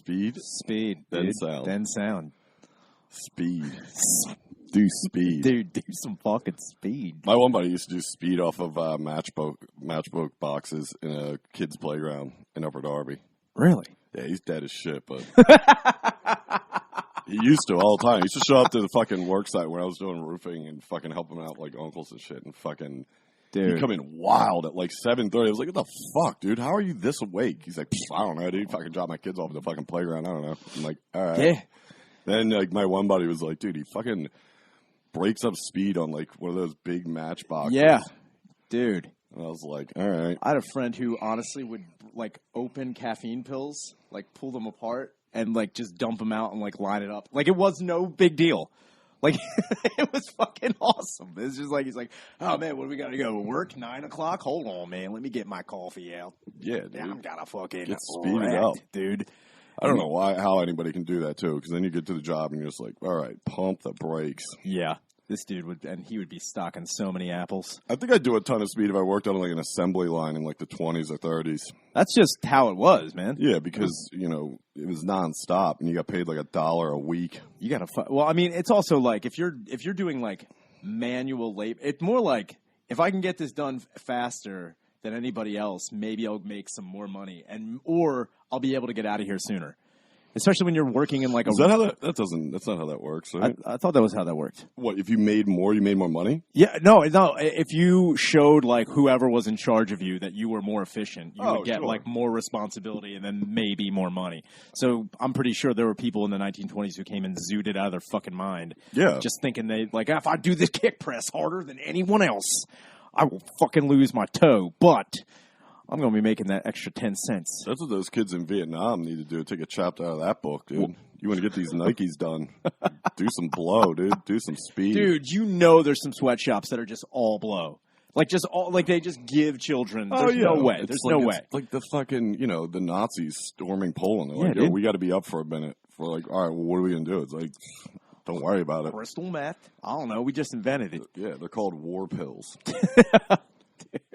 Speed? Speed. Then dude. sound. Then sound. Speed. Do speed. Dude, do some fucking speed. My one buddy used to do speed off of matchbook boxes in a kid's playground in Upper Darby. Really? Yeah, he's dead as shit, but he used to all the time. He used to show up to the fucking work site when I was doing roofing and fucking help him out like uncles and shit, and fucking he'd come in wild at like 7:30. I was like, what the fuck, dude? How are you this awake? He's like, I don't know, dude. Fucking drop my kids off at the fucking playground. I don't know. I'm like, all right. Yeah. Then like my one buddy was like, dude, he fucking breaks up speed on like one of those big matchboxes. Yeah. Dude. And I was like, all right. I had a friend who honestly would like open caffeine pills, like pull them apart and like just dump them out and like line it up. Like it was no big deal. Like it was fucking awesome. It's just like he's like, oh man, what do we got to go? Work 9 o'clock? Hold on, man. Let me get my coffee out. Yeah, dude. I'm gotta fucking get speeded up, dude. I don't know how anybody can do that too. Because then you get to the job and you're just like, all right, pump the brakes. Yeah. This dude would, and he would be stocking so many apples. I think I'd do a ton of speed if I worked on like an assembly line in like the 20s or 30s. That's just how it was, man. Yeah, because, you know, it was nonstop and you got paid like $1 a week. You gotta, well, I mean, it's also like, if you're doing like manual labor, it's more like, if I can get this done faster than anybody else, maybe I'll make some more money or I'll be able to get out of here sooner. Especially when you're working in like a... Is that how that's not how that works, right? I thought that was how that worked. What, if you made more, you made more money? Yeah, no. If you showed like whoever was in charge of you that you were more efficient, you would get like more responsibility and then maybe more money. So I'm pretty sure there were people in the 1920s who came and zooted it out of their fucking mind. Yeah. Just thinking they like, if I do this kick press harder than anyone else, I will fucking lose my toe. But... I'm going to be making that extra 10 cents. That's what those kids in Vietnam need to do. Take a chapter out of that book, dude. Well, you want to get these Nikes done. Do some blow, dude. Do some speed. Dude, you know there's some sweatshops that are just all blow. Like, just all, like they just give children. There's no way. There's no way. It's like the fucking, you know, the Nazis storming Poland. They're like, yo, we got to be up for a minute. For like, all right, well, what are we going to do? It's like, don't worry about it. Crystal meth? I don't know. We just invented it. Yeah, they're called war pills.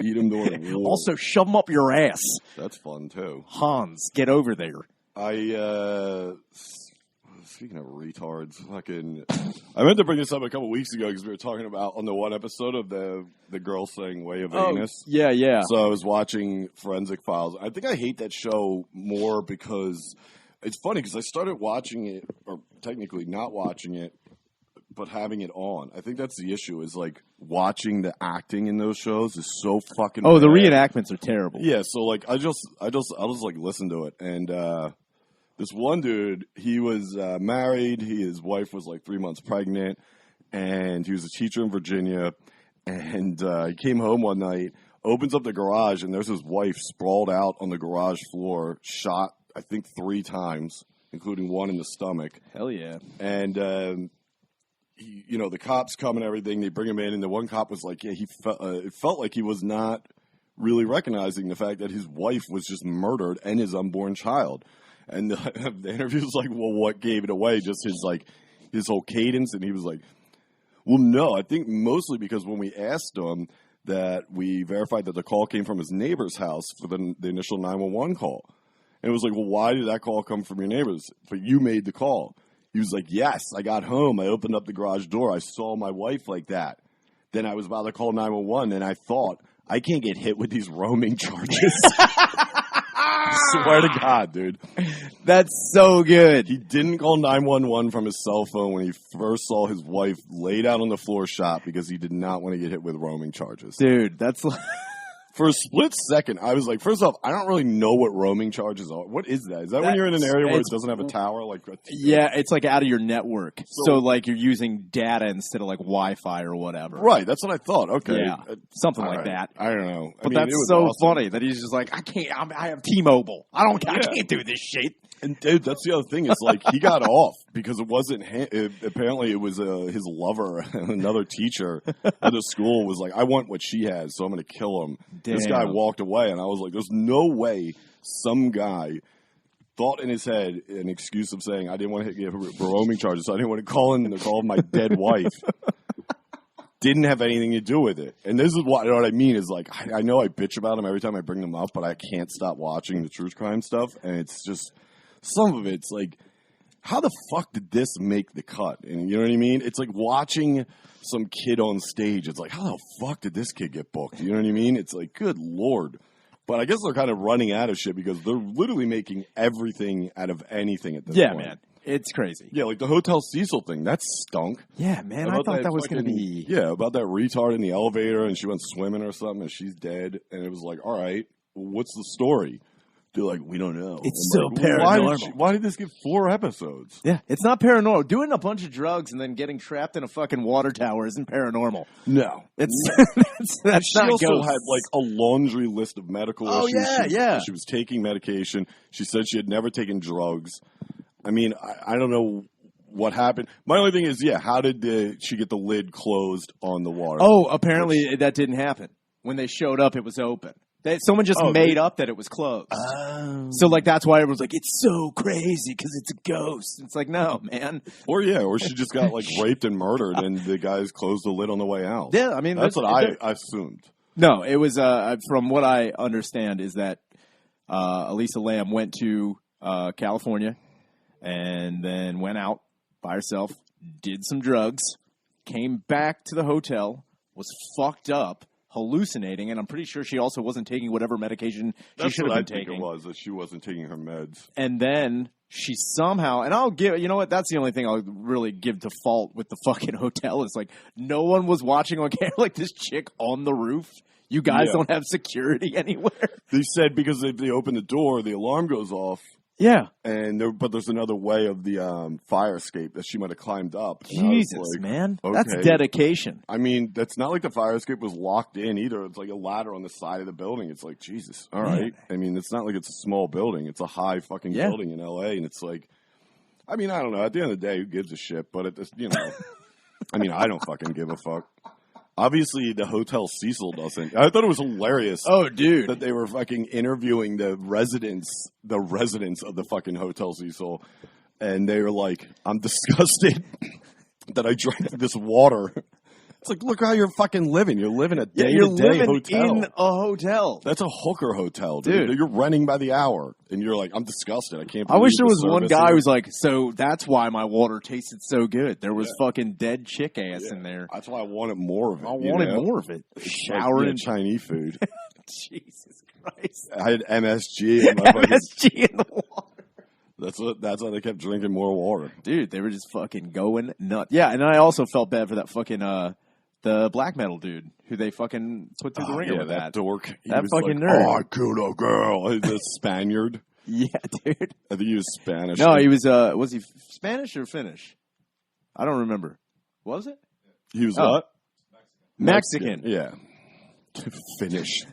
Eat them during war. Also, shove them up your ass. That's fun, too. Hans, get over there. Speaking of retards, I meant to bring this up a couple weeks ago because we were talking about on the one episode of the girl saying Way of Anus. Yeah, yeah. So I was watching Forensic Files. I think I hate that show more because it's funny because I started watching it, or technically not watching it, but having it on. I think that's the issue, is like watching the acting in those shows is so fucking bad. The reenactments are terrible. Yeah, so like I'll just like listen to it. And this one dude, he was married, his wife was like 3 months pregnant, and he was a teacher in Virginia, and he came home one night, opens up the garage, and there's his wife sprawled out on the garage floor, shot I think 3 times, including one in the stomach. Hell yeah. And you know, the cops come and everything. They bring him in, and the one cop was like, "Yeah, it felt like he was not really recognizing the fact that his wife was just murdered and his unborn child." And the interview was like, "Well, what gave it away? Just his whole cadence?" And he was like, "Well, no, I think mostly because when we asked him, that we verified that the call came from his neighbor's house for the initial 911 call, and it was like, well, why did that call come from your neighbor's? But you made the call." He was like, yes, I got home. I opened up the garage door. I saw my wife like that. Then I was about to call 911, and I thought, I can't get hit with these roaming charges. Swear to God, dude. That's so good. He didn't call 911 from his cell phone when he first saw his wife laid out on the floor shot because he did not want to get hit with roaming charges. Dude, that's like... For a split second, I was like, first off, I don't really know what roaming charges are. What is that? Is that when you're in an area where it doesn't have a tower? Yeah, it's like out of your network. So like you're using data instead of like Wi-Fi or whatever. Right, that's what I thought. Okay. Yeah, something like that. I don't know. But that's so awesome. Funny that he's just like, I can't, I have T-Mobile. I can't do this shit. And dude, that's the other thing is like he got off because it wasn't him. Apparently it was his lover, another teacher at the school was like, I want what she has, so I'm going to kill him. Damn. This guy walked away, and I was like, there's no way some guy thought in his head an excuse of saying I didn't want to get roaming charges, so I didn't want to call in the call of my dead wife. Didn't have anything to do with it. And this is what I mean is like I know I bitch about them every time I bring them up, but I can't stop watching the true crime stuff, and it's just some of it's like, how the fuck did this make the cut? And you know what I mean? It's like watching some kid on stage. It's like, how the fuck did this kid get booked? You know what I mean? It's like, good Lord. But I guess they're kind of running out of shit because they're literally making everything out of anything at this point. Yeah, man. It's crazy. Yeah, like the Hotel Cecil thing. That stunk. Yeah, man. I thought that was going to be... Yeah, about that retard in the elevator and she went swimming or something and she's dead. And it was like, all right, what's the story? They're like, we don't know. It's so paranormal. Why did this get 4 episodes? Yeah, it's not paranormal. Doing a bunch of drugs and then getting trapped in a fucking water tower isn't paranormal. No. That's she not also ghosts. had like a laundry list of medical issues. Yeah. She was taking medication. She said she had never taken drugs. I mean, I don't know what happened. My only thing is, how did she get the lid closed on the water? Oh, apparently that didn't happen. When they showed up, it was open. Someone just made up that it was closed. So, like, that's why everyone's like, it's so crazy because it's a ghost. It's like, no, man. Or she just got, like, raped and murdered and the guys closed the lid on the way out. Yeah, I mean. That's what I assumed. No, it was, from what I understand, is that Elisa Lam went to California and then went out by herself, did some drugs, came back to the hotel, was fucked up, hallucinating, and I'm pretty sure she also wasn't taking whatever medication she should have been taking. It was that she wasn't taking her meds. And then she somehow, and I'll give, you know what, that's the only thing I'll really give to fault with the fucking hotel is like, no one was watching on camera, like this chick on the roof. You guys don't have security anywhere. They said because if they open the door, the alarm goes off. Yeah. But there's another way of the fire escape that she might have climbed up. Jesus, like, man. Okay. That's dedication. I mean, that's not like the fire escape was locked in either. It's like a ladder on the side of the building. It's like, Jesus. All right. I mean, it's not like it's a small building. It's a high fucking building in L.A. And it's like, I mean, I don't know. At the end of the day, who gives a shit? But, I mean, I don't fucking give a fuck. Obviously, the Hotel Cecil doesn't. I thought it was hilarious. Oh, dude. That they were fucking interviewing the residents of the fucking Hotel Cecil. And they were like, I'm disgusted that I drank this water. It's like, look how you're fucking living. You're living a day-to-day hotel. In a hotel. That's a hooker hotel, dude. You're renting by the hour. And you're like, I'm disgusted. I can't believe I wish there was one guy here. who's like, so that's why my water tasted so good. There was fucking dead chick ass in there. That's why I wanted more of it. I wanted more of it. Showering. Chinese food. Jesus Christ. I had MSG in my MSG in the water. That's why they kept drinking more water. Dude, they were just fucking going nuts. Yeah, and I also felt bad for that fucking the black metal dude who they fucking put through the ringer with that dork. That fucking nerd. Oh, I killed a girl. The Spaniard. Yeah, dude. I think he was Spanish. No, he was he Spanish or Finnish? I don't remember. Was it? He was what? Mexican. Yeah. Finnish.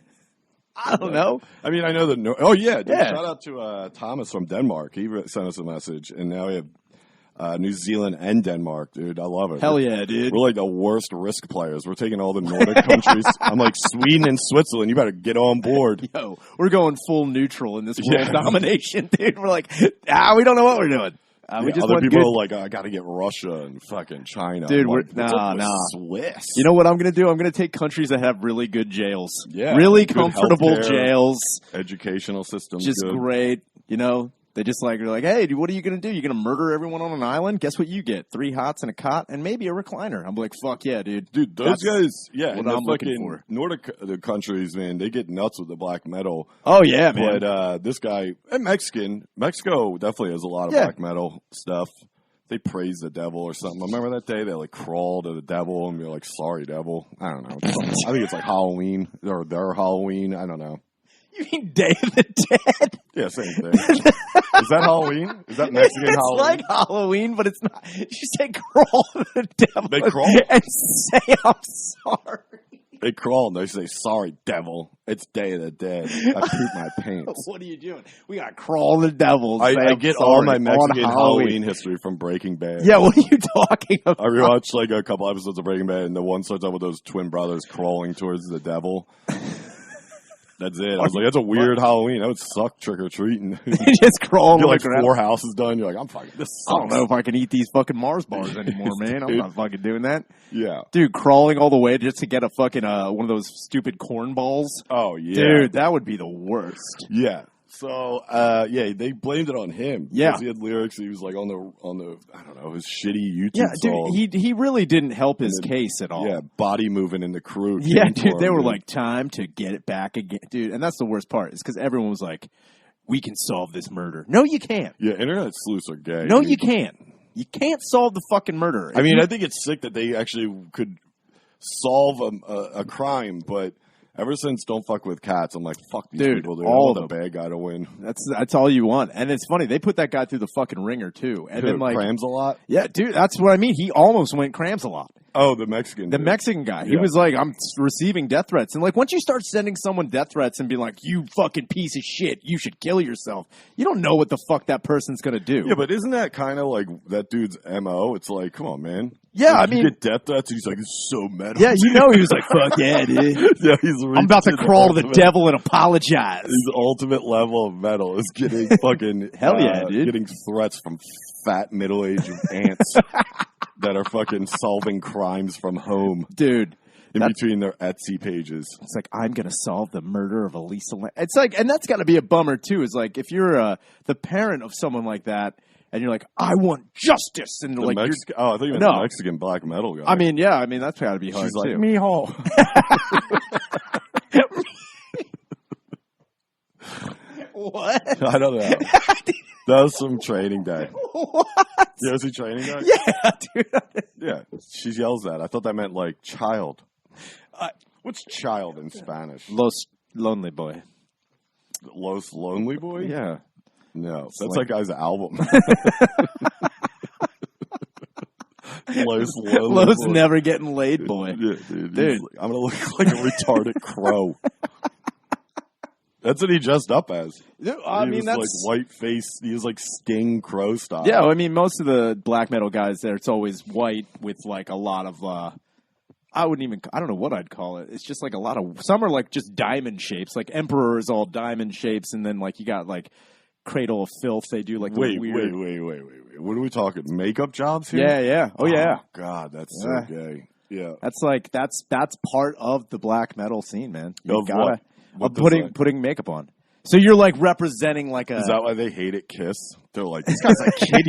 I don't know. I mean, I know the. Oh yeah, dude, yeah. Shout out to Thomas from Denmark. He sent us a message, and now we have New Zealand and Denmark, dude. I love it. Hell yeah, dude. We're like the worst risk players. We're taking all the Nordic countries. I'm like, Sweden and Switzerland, you better get on board. Yo, we're going full neutral in this world domination, dude. We're like, we don't know what we're doing. We just other people are like, I got to get Russia and fucking China. Dude, like, nah. Swiss. You know what I'm going to do? I'm going to take countries that have really good jails. Yeah. Really comfortable jails. Educational systems. Just great. You know, they just like, are like, hey, dude, what are you going to do? You're going to murder everyone on an island? Guess what you get? 3 hots and a cot and maybe a recliner. I'm like, fuck yeah, dude. Dude, those guys, what I'm looking for. Nordic countries, man, they get nuts with the black metal. Oh, yeah, man. But this guy, and Mexico definitely has a lot of black metal stuff. They praise the devil or something. Remember that day they like crawl to the devil and be like, sorry, devil. I don't know. I think it's like Halloween or their Halloween. I don't know. You mean Day of the Dead? Yeah, same thing. Is that Halloween? Is that Mexican Halloween? It's like Halloween, but it's not. You say crawl to the devil. They crawl. And say, I'm sorry. They crawl and they say, sorry, devil. It's Day of the Dead. I pooped my pants. What are you doing? We got to crawl the devil. I get all my Mexican Halloween history from Breaking Bad. Yeah, what are you talking about? I rewatched like a couple episodes of Breaking Bad, and the one starts out with those twin brothers crawling towards the devil. That's it. I was like, that's a weird Halloween. That would suck trick-or-treating. You just crawl You're like 4 houses done. You're like, I'm fucking, this sucks. I don't know if I can eat these fucking Mars bars anymore, man. I'm not fucking doing that. Yeah. Dude, crawling all the way just to get a fucking, one of those stupid corn balls. Oh, yeah. Dude, that would be the worst. Yeah. So, they blamed it on him. Yeah. Because he had lyrics. He was like on the I don't know, his shitty YouTube Yeah, song. dude, he really didn't help his case at all. Yeah, body moving in the crew. Yeah, dude, they were like, time to get it back again. Dude, and that's the worst part, is because everyone was like, we can solve this murder. No, you can't. Yeah, internet sleuths are gay. No, dude. you can't. You can't solve the fucking murder. I mean, I think it's sick that they actually could solve a crime, but ever since Don't Fuck With Cats, I'm like, fuck these people. Dude. All I want the bad guy to win. That's all you want. And it's funny, they put that guy through the fucking ringer, too. And then, like, Crams a lot? Yeah, dude, that's what I mean. He almost went crams a lot. Oh, the Mexican The dude. Mexican guy. He was like, I'm receiving death threats. And, like, once you start sending someone death threats and be like, you fucking piece of shit, you should kill yourself, you don't know what the fuck that person's going to do. Yeah, but isn't that kind of like that dude's MO? It's like, come on, man. Yeah, like, I mean, you get death threats, and he's like, it's so metal. Yeah, you know, he was like, fuck yeah, dude. Yeah, I'm about to crawl to the devil and apologize. His ultimate level of metal is getting fucking hell yeah, dude. Getting threats from fat middle-aged ants that are fucking solving crimes from home, dude. In between their Etsy pages, it's like, I'm gonna solve the murder of Elisa. It's like, and that's got to be a bummer too. Is like, if you're the parent of someone like that, and you're like, I want justice, and like, I thought you meant the Mexican black metal guy. I mean, yeah, I mean that's got to be hard. She's too. like, mijo. What? I don't know. That was some Training Day. What? You ever see Training Day? Yeah, dude. Yeah, she yells that. I thought that meant like child. What's child in Spanish? Los Lonely Boy. Los Lonely Boy? Yeah. No, that's that guy's album. Los Boy. Never getting laid boy. Yeah, dude. Like, I'm going to look like a retarded crow. That's what he dressed up as. I mean, that's like white face. He was like Sting Crow style. Yeah, I mean, most of the black metal guys there, it's always white with like a lot of. I don't know what I'd call it. It's just like a lot of. Some are like just diamond shapes. Like Emperor is all diamond shapes, and then like you got like Cradle of Filth. They do like the wait. What are we talking? Makeup jobs here? Yeah. Oh yeah. God, that's so gay. Yeah. That's part of the black metal scene, man. You of gotta. What putting makeup on. So you're like representing like a. Is that why they hate it? Kiss. They're like, this guy's a kitty,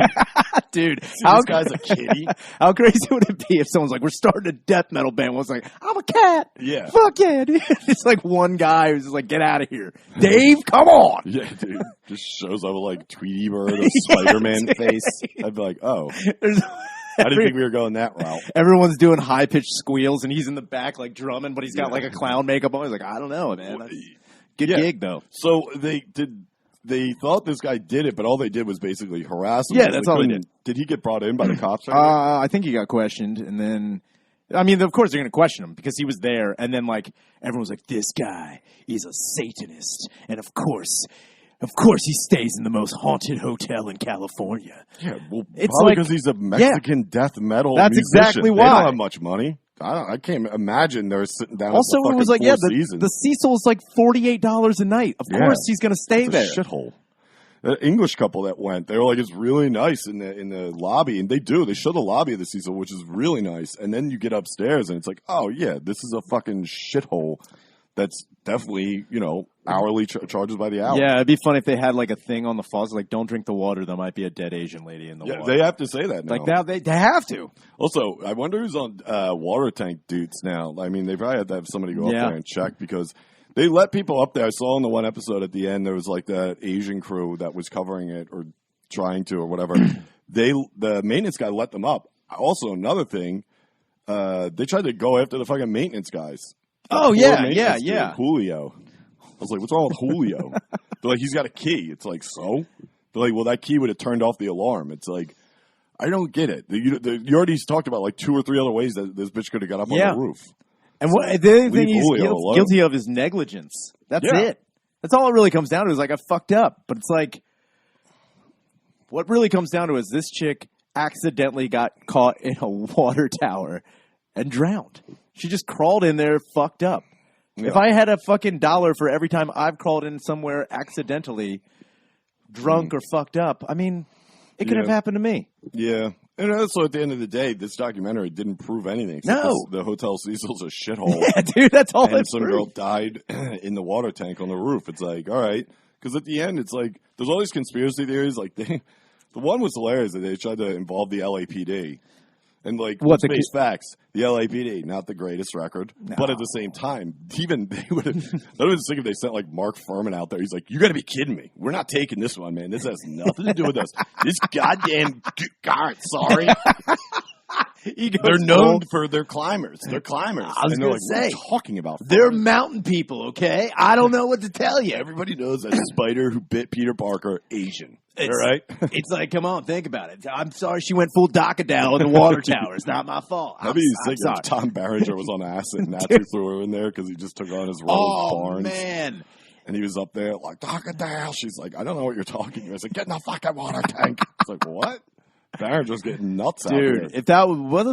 dude. This guy's a kitty. How crazy would it be if someone's like, we're starting a death metal band? Was like, I'm a cat. Yeah. Fuck yeah, dude. It's like one guy who's just like, get out of here, Dave. Come on. Yeah, dude. Just shows up with like Tweety Bird or Spider-Man face. I'd be like, oh. I didn't think we were going that route. Everyone's doing high pitched squeals, and he's in the back like drumming, but he's got like a clown makeup on. He's like, I don't know, man. Good gig though. So they thought this guy did it, but all they did was basically harass him. Yeah, that's all they did. Did he get brought in by the cops? I think he got questioned, and then. I mean, of course they're going to question him because he was there, and then like everyone was like, "This guy is a Satanist," and of course, he stays in the most haunted hotel in California. Yeah, well, it's probably like, because he's a Mexican death metal That's musician. Exactly why. They don't have much money. I can't imagine they're sitting down. Also, at the it was like, the Cecil's like $48 a night. Of course, he's going to stay there. It's a shithole. The English couple that went, they were like, it's really nice in the lobby, and they show the lobby of the Cecil, which is really nice. And then you get upstairs, and it's like, oh yeah, this is a fucking shithole. That's definitely, hourly charges by the hour. Yeah, it'd be funny if they had like a thing on the faucet, like don't drink the water. There might be a dead Asian lady in the water. They have to say that now. Like now, they have to. Also, I wonder who's on water tank duties now. I mean, they probably had to have somebody go up there and check because they let people up there. I saw in the one episode at the end, there was like that Asian crew that was covering it or trying to or whatever. The maintenance guy let them up. Also, another thing, they tried to go after the fucking maintenance guys. Oh, yeah. Julio. I was like, what's wrong with Julio? They're like, he's got a key. It's like, so? They're like, well, that key would have turned off the alarm. It's like, I don't get it. You already talked about like 2 or 3 other ways that this bitch could have got up on the roof. And the other thing he's guilty of is negligence. That's it. That's all it really comes down to is like, I fucked up. But it's like, what really comes down to is this chick accidentally got caught in a water tower and drowned. She just crawled in there, fucked up. Yeah. If I had a fucking dollar for every time I've crawled in somewhere accidentally, drunk or fucked up, I mean, it could have happened to me. Yeah. And also, at the end of the day, this documentary didn't prove anything. No. The Hotel Cecil's a shithole. Yeah, dude, that's all. And some girl died in the water tank on the roof. It's like, all right, Because at the end, it's like, there's all these conspiracy theories. Like, the one was hilarious that they tried to involve the LAPD. And, like, let's face facts, the LAPD, not the greatest record. No. But at the same time, even they would have been sick if they sent, like, Mark Furman out there. He's like, you got to be kidding me. We're not taking this one, man. This has nothing to do with us. This goddamn God, sorry. They're known for their climbers. They're climbers. I was going like, to say, what are you talking about? They're mountain people, okay? I don't know what to tell you. Everybody knows that spider who bit Peter Parker, Asian. All right? It's like, come on, think about it. I'm sorry she went full Docadale in the water tower. It's not my fault. I'd be sick if Tom Berenger was on acid and Nazi threw her in there because he just took on his role as Barnes. Man. And he was up there like, Docadale. She's like, I don't know what you're talking about. I was like, get in the fucking water tank. It's like, what? Barringer's getting nuts out here. Dude, if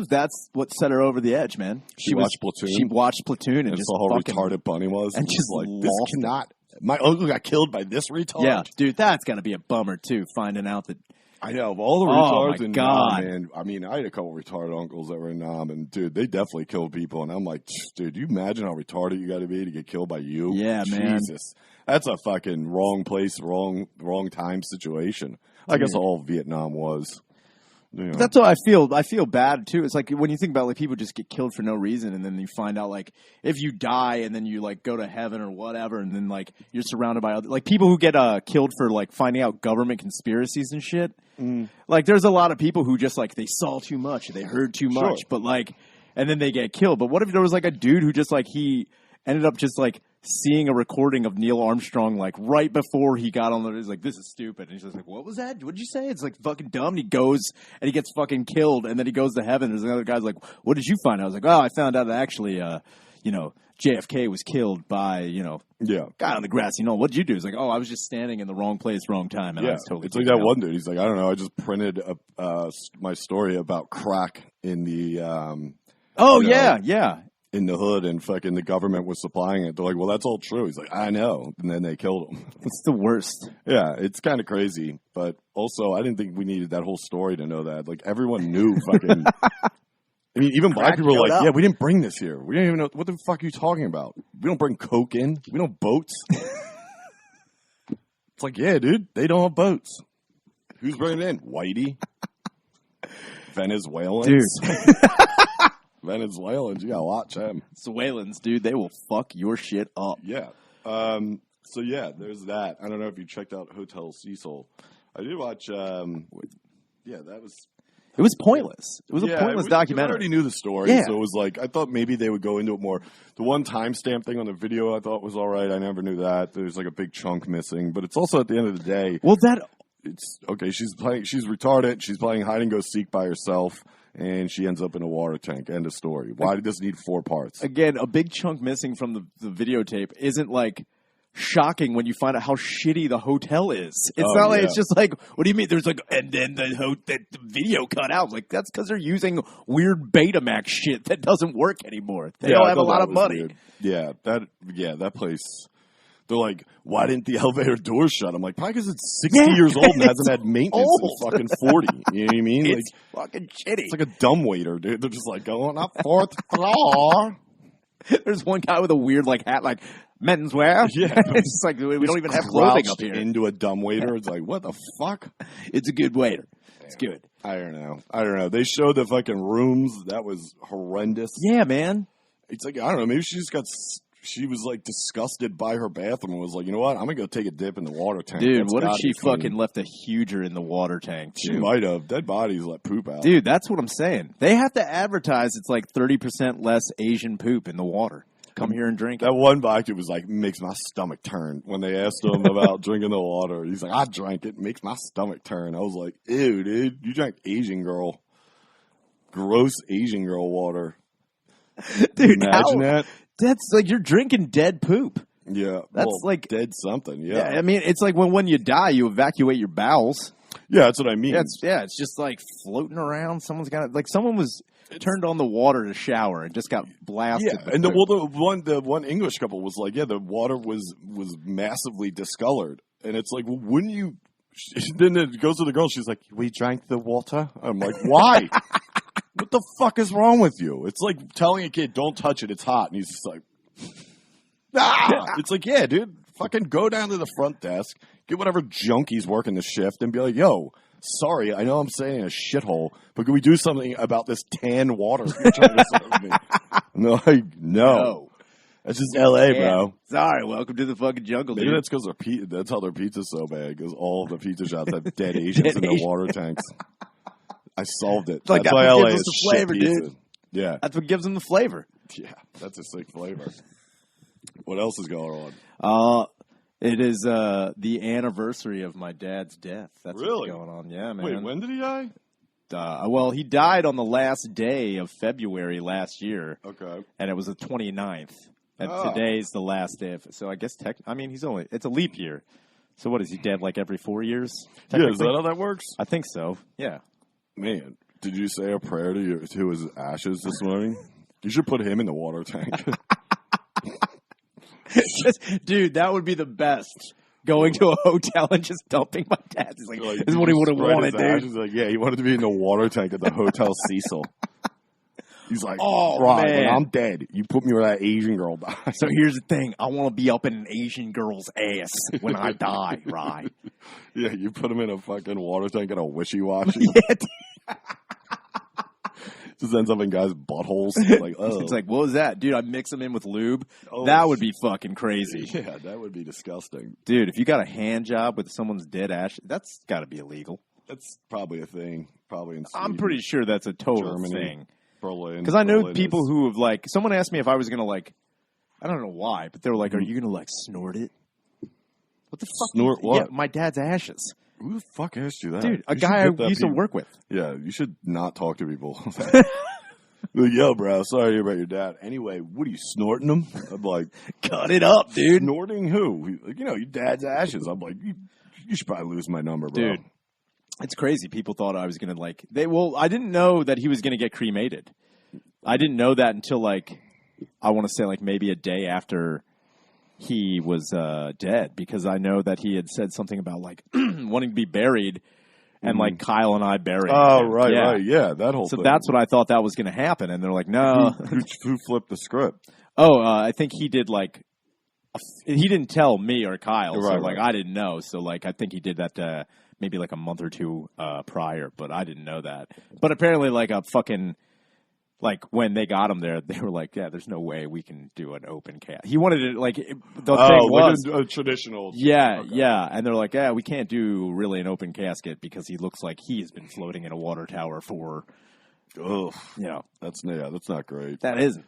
that's what set her over the edge, man. She watched Platoon. She watched Platoon and just saw how retarded Bunny was. And just like, this cannot. My uncle got killed by this retard. Yeah, dude, that's got to be a bummer, too, finding out that. I know. Of all the retards in God. Nam, man. I mean, I had a couple retarded uncles that were in Nam, and, dude, they definitely killed people. And I'm like, dude, you imagine how retarded you got to be to get killed by you? Yeah, man. Jesus. That's a fucking wrong place, wrong time situation. I guess all Vietnam was. You know. That's what I feel. I feel bad too. It's like when you think about like people just get killed for no reason, and then you find out like if you die and then you like go to heaven or whatever, and then like you're surrounded by other like people who get killed for like finding out government conspiracies and shit. Like there's a lot of people who just like they saw too much, or they heard too much, but like, and then they get killed. But what if there was like a dude who just like he ended up just like seeing a recording of Neil Armstrong like right before he got on the, he's like, this is stupid. And he's just like, what was that? What did you say? It's like fucking dumb. And he goes and he gets fucking killed, and then he goes to heaven. There's another guy's like, what did you find out? I was like, oh, I found out that actually, JFK was killed by, guy on the grassy knoll. What did you do? He's like, oh, I was just standing in the wrong place, wrong time. And I was totally it's like that one dude. He's like, I don't know. I just printed my story about crack in the, in the hood, and fucking the government was supplying it. They're like, well, that's all true. He's like, I know. And then they killed him. It's the worst. Yeah, it's kind of crazy. But also, I didn't think we needed that whole story to know that. Like, everyone knew fucking... I mean, even black people were like, yeah, we didn't bring this here. We didn't even know. What the fuck are you talking about? We don't bring coke in. We don't boats. It's like, yeah, dude, they don't have boats. Who's bringing it in? Whitey? Venezuelans? Dude. Venezuelans, you gotta watch them. Venezuelans, dude, they will fuck your shit up. Yeah. So yeah, there's that. I don't know if you checked out Hotel Cecil. I did watch. That was. It was pointless. It was a pointless documentary. I already knew the story, so it was like I thought maybe they would go into it more. The one timestamp thing on the video I thought was all right. I never knew that. There's like a big chunk missing, but it's also at the end of the day. Well, it's okay. She's retarded. She's playing hide and go seek by herself. And she ends up in a water tank. End of story. Why does it need 4 parts? Again, a big chunk missing from the videotape isn't like shocking when you find out how shitty the hotel is. It's not like it's just like, what do you mean? There's like, and then the video cut out. Like that's because they're using weird Betamax shit that doesn't work anymore. They don't have a lot of money. Weird. That place. They're like, why didn't the elevator doors shut? I'm like, probably because it's 60 years old and hasn't had maintenance in fucking 40. You know what I mean? It's fucking shitty. It's like a dumbwaiter, dude. They're just like going up 4th floor. There's one guy with a weird like hat, like menswear. Yeah, it's just like we don't even have clothing up here. Into a dumbwaiter. It's like, what the fuck? It's a good waiter. It's good. I don't know. They showed the fucking rooms. That was horrendous. Yeah, man. It's like, I don't know. Maybe she was like disgusted by her bathroom and was like, you know what? I'm going to go take a dip in the water tank. Dude, what if she fucking left a huger in the water tank? Too? She might have. Dead bodies let poop out. Dude, that's what I'm saying. They have to advertise it's like 30% less Asian poop in the water. Come here and drink it. That one vodka was like, makes my stomach turn. When they asked him about drinking the water, he's like, I drank it. Makes my stomach turn. I was like, ew, dude. You drank Asian girl. Gross Asian girl water. Dude, imagine that? That's like you're drinking dead poop. Yeah. That's like dead something. Yeah. I mean, it's like when you die, you evacuate your bowels. Yeah, that's what I mean. It's just like floating around. Someone's got it. Like someone was turned on the water to shower and just got blasted. Yeah, and the one English couple was like, yeah, the water was massively discolored, and it's like, well, wouldn't you? Then it goes to the girl. She's like, we drank the water. I'm like, why? What the fuck is wrong with you? It's like telling a kid, don't touch it, it's hot. And he's just like, ah! It's like, yeah, dude, Fucking go down to the front desk, get whatever junkie's working the shift, and be like, yo, sorry, I know I'm saying a shithole, but can we do something about this tan water you're trying to serve me? And they're like, no. That's just L.A., bro. Sorry, welcome to the fucking jungle, dude. Maybe that's because that's how their pizza's so bad, because all of the pizza shops have dead Asians in their water tanks. I solved it. Like, that's why L.A. is the flavor, shit pizza. dude. Yeah. That's what gives them the flavor. Yeah, that's a sick flavor. What else is going on? It is the anniversary of my dad's death. That's Really? what's going on. Yeah, man. Wait, when did he die? Well, he died on the last day of February last year. Okay. And it was the 29th. And today's the last day of, so I guess it's a leap year. So what, is he dead like every 4 years? Yeah, is that how that works? I think so. Yeah. Man, did you say a prayer to his ashes this morning? You should put him in the water tank. Dude, that would be the best. Going to a hotel and just dumping my dad. He's like, this is what he would have wanted, dude. He's like, yeah, he wanted to be in the water tank at the Hotel Cecil. He's like, oh, right, man. when I'm dead, you put me where that Asian girl died. So here's the thing. I want to be up in an Asian girl's ass when I die, right? Yeah, you put him in a fucking water tank at a wishy-washy. Yeah. Just ends up in guys' buttholes. Like, oh. It's like, what was that? Dude, I mix them in with lube. Oh, that would be fucking crazy. Yeah, that would be disgusting. Dude, if you got a hand job with someone's dead ash, that's got to be illegal. That's probably a thing. Probably in Sweden, I'm pretty sure that's a total Germany, thing. Berlin. Because I know Berlin people is... who have, like, someone asked me if I was going to, like, I don't know why, but they were like, are you going to, like, snort it? What the fuck? Snort what? Yeah, my dad's ashes. Who the fuck asked you that? Dude, a You guy I should get used that to work with. Yeah, you should not talk to people. Like, yo, bro, sorry to hear about your dad. Anyway, what are you, snorting them? I'm like, cut it up, dude. Snorting who? Like, you know, your dad's ashes. I'm like, you should probably lose my number, bro. Dude, it's crazy. People thought I was going to, like, I didn't know that he was going to get cremated. I didn't know that until, like, I want to say, like, maybe a day after he was dead, because I know that he had said something about, like, wanting to be buried. And, like, Kyle and I buried him. Oh, right, yeah, that whole so thing. that's what I thought that was going to happen. And they're like, no. Who flipped the script? Oh, I think he did, like, he didn't tell me or Kyle. Right, so, like, right. I didn't know. So, like, I think he did that maybe, like, a month or two prior. But I didn't know that. But apparently, like, a fucking... Like, when they got him there, they were like, yeah, there's no way we can do an open casket. He wanted it, like, the thing was... like a traditional... Yeah, okay. yeah. And they're like, yeah, we can't do really an open casket because he looks like he has been floating in a water tower for, Ugh. you know. That's not great. That isn't.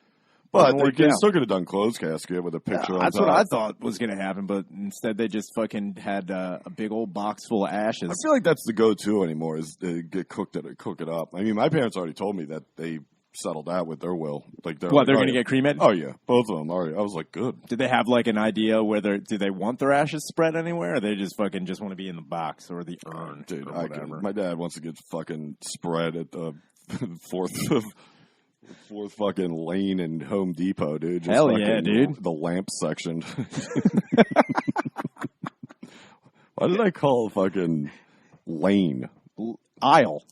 But they still could have done closed casket with a picture on top. That's what I thought was going to happen, but instead they just fucking had a big old box full of ashes. I feel like that's the go-to anymore, is to cook it up. I mean, my parents already told me that they... settled out with their will. Like they're going to get cremated? Oh yeah, both of them. Already. I was like, good. Did they have like an idea whether do they want their ashes spread anywhere, or they just want to be in the box or the urn? Dude, or whatever? My dad wants to get fucking spread at the fourth fucking lane in Home Depot, dude. Just hell yeah, dude. The lamp section. Why did I call fucking lane? Aisle.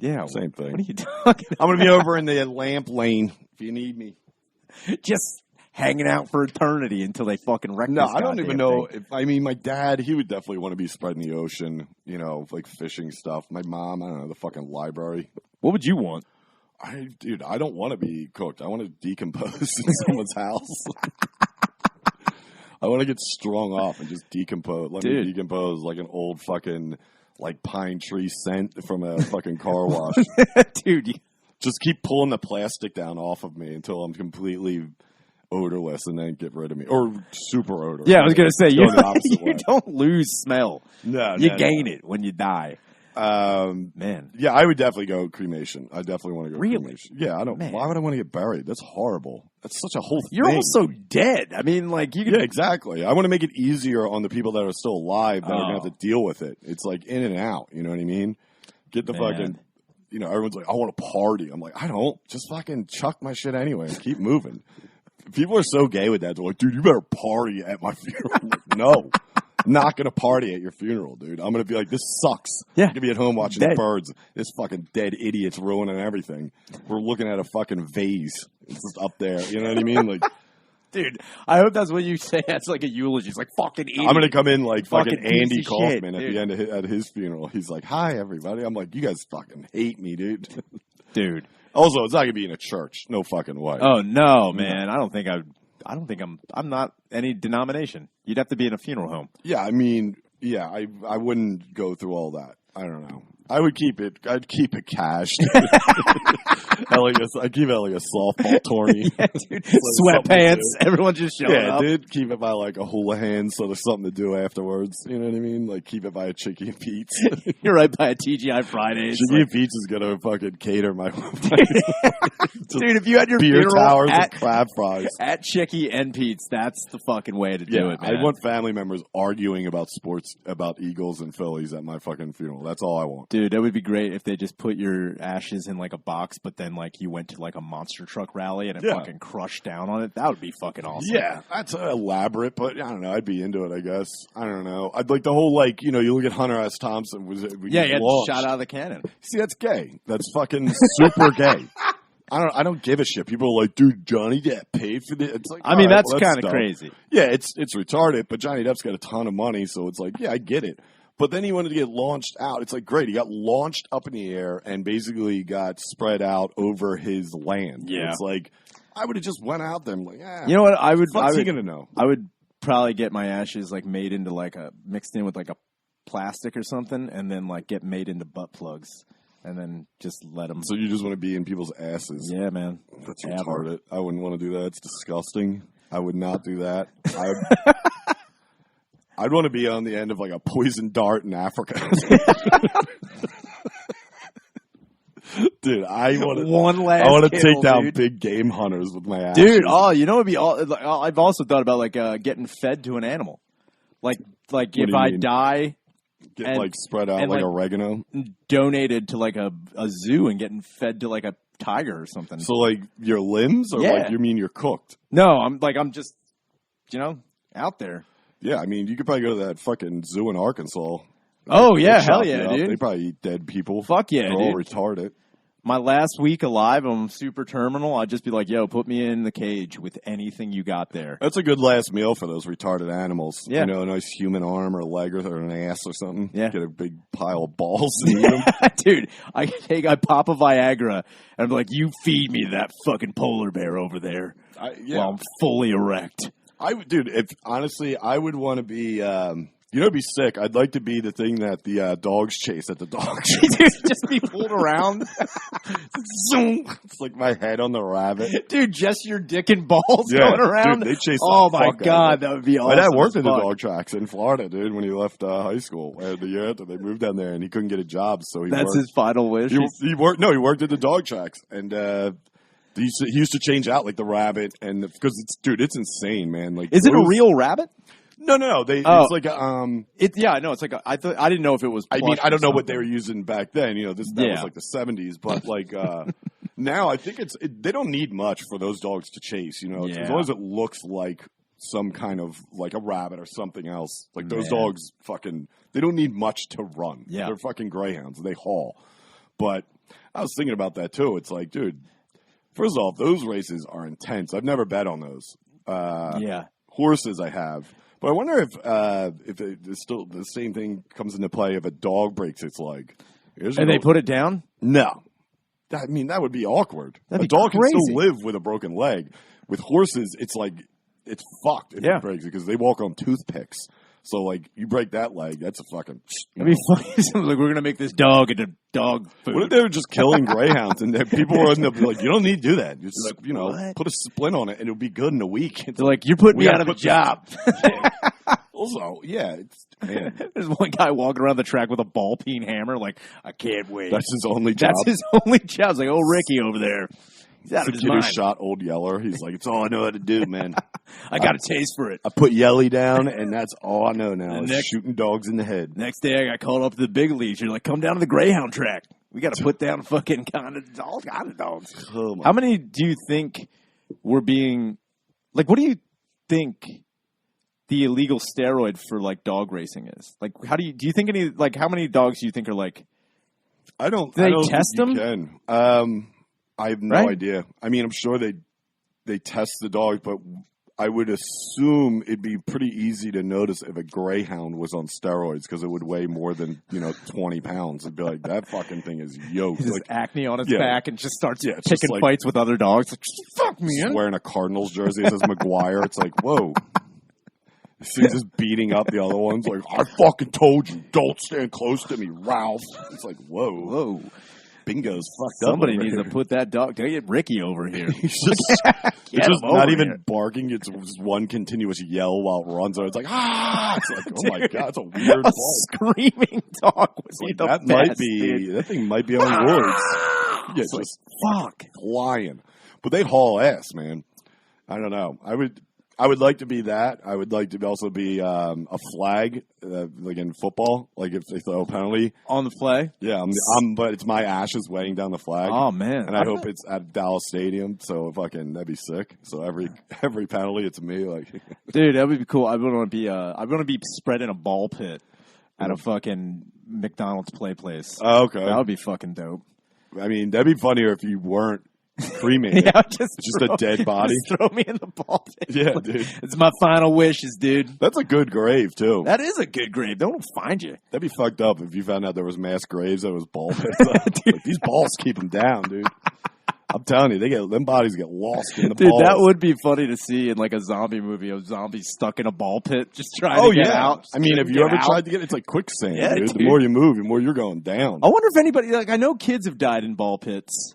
Yeah, same thing. What are you talking about? I'm going to be over in the lamp lane if you need me. Just hanging out for eternity until they fucking wreck No, this I don't even know. thing. My dad, he would definitely want to be spread in the ocean, you know, like fishing stuff. My mom, I don't know, the fucking library. What would you want? Dude, I don't want to be cooked. I want to decompose in someone's house. I want to get strung off and just decompose. Let me decompose like an old fucking... like pine tree scent from a fucking car wash. Dude. Just keep pulling the plastic down off of me until I'm completely odorless and then get rid of me. Or super odorless. Yeah, I was going to say, you way. don't lose smell. No, you gain it when you die. Man. Yeah, I would definitely go cremation. I definitely want to go cremation. Yeah, I don't. Man. Why would I want to get buried? That's horrible. That's such a whole thing. You're also dead. I mean, like, you can... Yeah, exactly. I want to make it easier on the people that are still alive that are going to have to deal with it. It's like in and out. You know what I mean? Get the fucking, you know, everyone's like, I want to party. I'm like, I don't. Just fucking chuck my shit anyway and keep moving. People are so gay with that. They're like, dude, you better party at my funeral. I'm like, no. I'm not going to party at your funeral, dude. I'm going to be like, this sucks. Yeah. I'm going to be at home watching the birds. This fucking dead idiot's ruining everything. We're looking at a fucking vase. It's just up there. You know what I mean? Like, Dude, I hope that's what you say. That's like a eulogy. It's like fucking idiot. I'm gonna come in like fucking Fucking piece Andy of Kaufman shit, at the end of at his funeral. He's like, "Hi, everybody." I'm like, "You guys fucking hate me, dude." Dude. Also, it's not gonna be in a church. No fucking way. Oh no, man. I don't think I'm not any denomination. You'd have to be in a funeral home. Yeah, I mean, yeah, I wouldn't go through all that. I don't know. I'd keep it cashed. I'd keep it like a softball tourney. Yeah, dude. Sweatpants. Everyone just showing up. Dude. Keep it by like a hula hand so there's something to do afterwards. You know what I mean? Like keep it by a Chicky and Pete's. You're right by a TGI Fridays. Chicky and Pete's is gonna fucking cater my dude, if you had your beer funeral towers at, and crab fries at Chicky and Pete's, that's the fucking way to do it, man. I want family members arguing about sports, about Eagles and Phillies at my fucking funeral. That's all I want. Dude, that would be great if they just put your ashes in like a box, but then like you went to like a monster truck rally and it fucking crushed down on it. That would be fucking awesome. Yeah, that's elaborate, but I don't know. I'd be into it, I guess. I don't know. I'd like the whole like, you look at Hunter S. Thompson. He had shot out of the cannon. See, that's gay. That's fucking super gay. I don't give a shit. People are like, dude, Johnny Depp paid for this. It's like, I mean, right, that's kind of crazy. Yeah, it's retarded, but Johnny Depp's got a ton of money, so it's like, yeah, I get it. But then he wanted to get launched out. It's like, great. He got launched up in the air and basically got spread out over his land. Yeah. It's like, I would have just went out there and like, yeah. You know what? What's he going to know? I would probably get my ashes like made into like mixed in with like a plastic or something and then like get made into butt plugs and then just let them. So you just want to be in people's asses? Yeah, man. That's retarded. I wouldn't want to do that. It's disgusting. I would not do that. I'd want to be on the end of like a poison dart in Africa. Dude, I want to take down big game hunters with my ass. Dude, it'd be all. I've also thought about like getting fed to an animal, like if I die, get like spread out like oregano, donated to like a zoo and getting fed to like a tiger or something. So like your limbs, or like you mean you're cooked? No, I'm just out there. Yeah, I mean, you could probably go to that fucking zoo in Arkansas. Oh, yeah, hell yeah, dude. They probably eat dead people. Fuck yeah, They're dude. all retarded. My last week alive, I'm super terminal. I'd just be like, yo, put me in the cage with anything you got there. That's a good last meal for those retarded animals. Yeah. A nice human arm or a leg or an ass or something. Yeah. Get a big pile of balls and eat them. Dude, I pop a Viagra, and I'm like, you feed me that fucking polar bear over there while I'm fully erect. I would want to be, it'd be sick. I'd like to be the thing that the dogs chase at the dog show. Dude, just be pulled around. It's like my head on the rabbit. Dude, just your dick and balls going around. Dude, they chase oh my God, that would be awesome. My dad worked in the dog tracks in Florida, dude, when he left high school. The year after they moved down there, and he couldn't get a job, so That's his final wish. He worked. No, he worked at the dog tracks, and he used to change out like the rabbit, and because it's insane, man. Like, is it a real rabbit? No. It's like I know. It's like I didn't know if it was. I mean, I don't know what they were using back then. That was like the 70s, but like now I think they don't need much for those dogs to chase. As long as it looks like some kind of like a rabbit or something else. Like those dogs, they don't need much to run. Yeah, they're fucking greyhounds. They haul. But I was thinking about that too. It's like, dude. First off, those races are intense. I've never bet on those. Horses I have. But I wonder if still the same thing comes into play if a dog breaks its leg. They put it down? No. That would be awkward. That'd a dog be crazy. can still live with a broken leg. With horses, it's like it's fucked if it breaks it because they walk on toothpicks. So, like, you break that leg, that's a fucking... It'd be funny. Like, we're going to make this dog into dog food. What if they were just killing greyhounds and people were in the, like, you don't need to do that. Just, like, put a splint on it and it'll be good in a week. They're like, you're putting me out of a job. Also, man. There's one guy walking around the track with a ball peen hammer, like, I can't wait. That's his only job. That's his only job. It's like, oh, Ricky over there. He's out of his mind. Who shot Old Yeller. He's like, it's all I know how to do, man. I got a taste for it. I put Yelly down, and that's all I know now is shooting dogs in the head. Next day, I got called up to the big leagues. You're like, come down to the Greyhound track. We got to put down fucking all kind of dogs. Oh, how many do you think were being – like, what do you think the illegal steroid for, like, dog racing is? Like, do you think any – like, how many dogs do you think are, like – I don't test them? Can. I have no idea. I mean, I'm sure they test the dogs, but I would assume it'd be pretty easy to notice if a greyhound was on steroids because it would weigh more than 20 pounds. It'd be like that fucking thing is yoked. His Like acne on its back and just starts just picking like- fights with other dogs. Like, fuck me, just man. wearing a Cardinals jersey that says McGuire. It's like, whoa. This thing's just beating up the other ones. Like, I fucking told you, don't stand close to me, Ralph. It's like, whoa. Bingo's fucked up. Somebody needs to put that dog. Get Ricky over here. It's Get just him not over even here. barking. It's just one continuous yell while it runs. It's like, ah! It's like, oh my God, it's a weird A bark. screaming dog would be Like, the that best, might be, dude. that thing might be on words. Yeah, It's like, just fuck. flying. But they'd haul ass, man. I don't know. I would like to be that. I would like to also be a flag, like in football, like if they throw a penalty. On the play? Yeah, but it's my ashes weighing down the flag. Oh, man. And I hope it's at Dallas Stadium, so that'd be sick. So every penalty, it's me. Like, Dude, that would be cool. I want to be spreading a ball pit at a fucking McDonald's play place. oh, okay. That would be fucking dope. I mean, that'd be funnier if you weren't cremated. Yeah, just a dead body. Just throw me in the ball pit. Yeah, dude. It's my final wishes, dude. That's a good grave too. That is a good grave. They won't find you. That'd be fucked up if you found out there was mass graves that was ball pits. Like, these balls keep them down, dude. I'm telling you, them bodies get lost in the Dude, balls. that would be funny to see in like a zombie movie. A zombie stuck in a ball pit just trying to get out. I mean, Just if you get ever out. tried to get, it's like quicksand, Yeah, dude. The dude. more you move, the more you're going down. I wonder if anybody, like, I know kids have died in ball pits.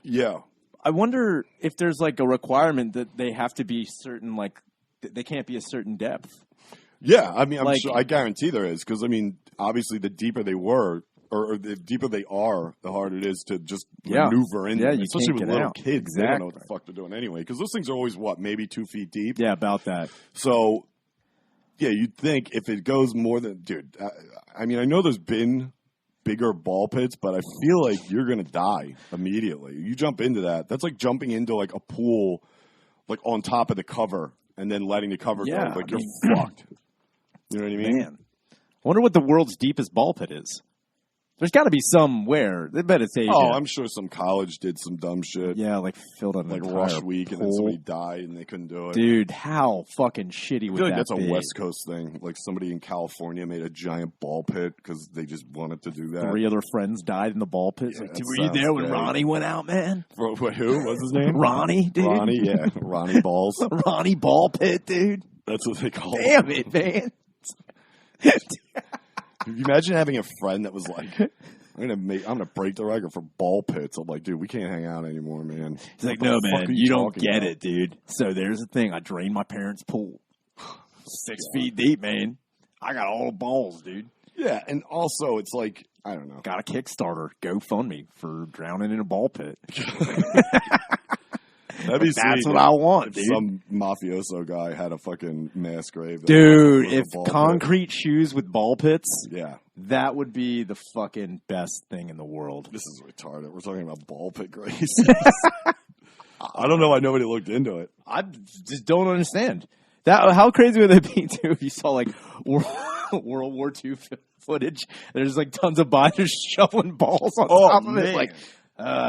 Yeah. I wonder if there's like a requirement that they have to be certain, like, they can't be a certain depth. Yeah, I mean, Like- I guarantee there is, because I mean, obviously, the deeper they were, or the deeper they are, the harder it is to just Yeah. maneuver in. Yeah, them, you especially can't with get little out. kids. They don't know what the Exactly. fuck they're doing anyway, because those things are always maybe 2 feet deep. Yeah, about that. So, yeah, you'd think if it goes more than, dude. I mean, I know there's been bigger ball pits, but I feel like you're gonna die immediately. You jump into that. That's like jumping into like a pool, like on top of the cover, and then letting the cover Yeah, go. Like I you're fucked. You know what I mean? Man. I wonder what the world's deepest ball pit is. There's got to be somewhere. They bet it's Asia. Oh, I'm sure some college did some dumb shit, yeah, like filled up like an rush entire week, and then pool. somebody died and they couldn't do it. Dude, how fucking shitty I would feel like that that's a be? West Coast thing. Like somebody in California made a giant ball pit because they just wanted to do that. 3 other friends died in the ball pit. It's Yeah, like, that were you there sounds when gay. Ronnie went out, man? Who? What's his name? Ronnie, dude. Ronnie, yeah. Ronnie Balls. Ronnie ball pit, dude. That's what they call Damn it, man. Can you imagine having a friend that was like, I'm gonna break the record for ball pits. I'm like, dude, we can't hang out anymore, man. He's like, What the no, fuck man, are you don't talking get about?" it, dude. So there's the thing. I drained my parents' pool. 6 feet deep, man. I got all the balls, dude. Yeah, and also it's like, I don't know. Got a Kickstarter. GoFundMe for drowning in a ball pit. That'd be That's sweet what I want, dude. Some mafioso guy had a fucking mass grave. that Dude, was a if ball pit. concrete shoes with ball pits, Yeah, that would be the fucking best thing in the world. this is retarded. We're talking about ball pit graves. I don't know why nobody looked into it. I just don't understand. That how crazy would it be too if you saw like World War II footage? There's like tons of bodies shoveling balls on Oh, top of man. it. Like,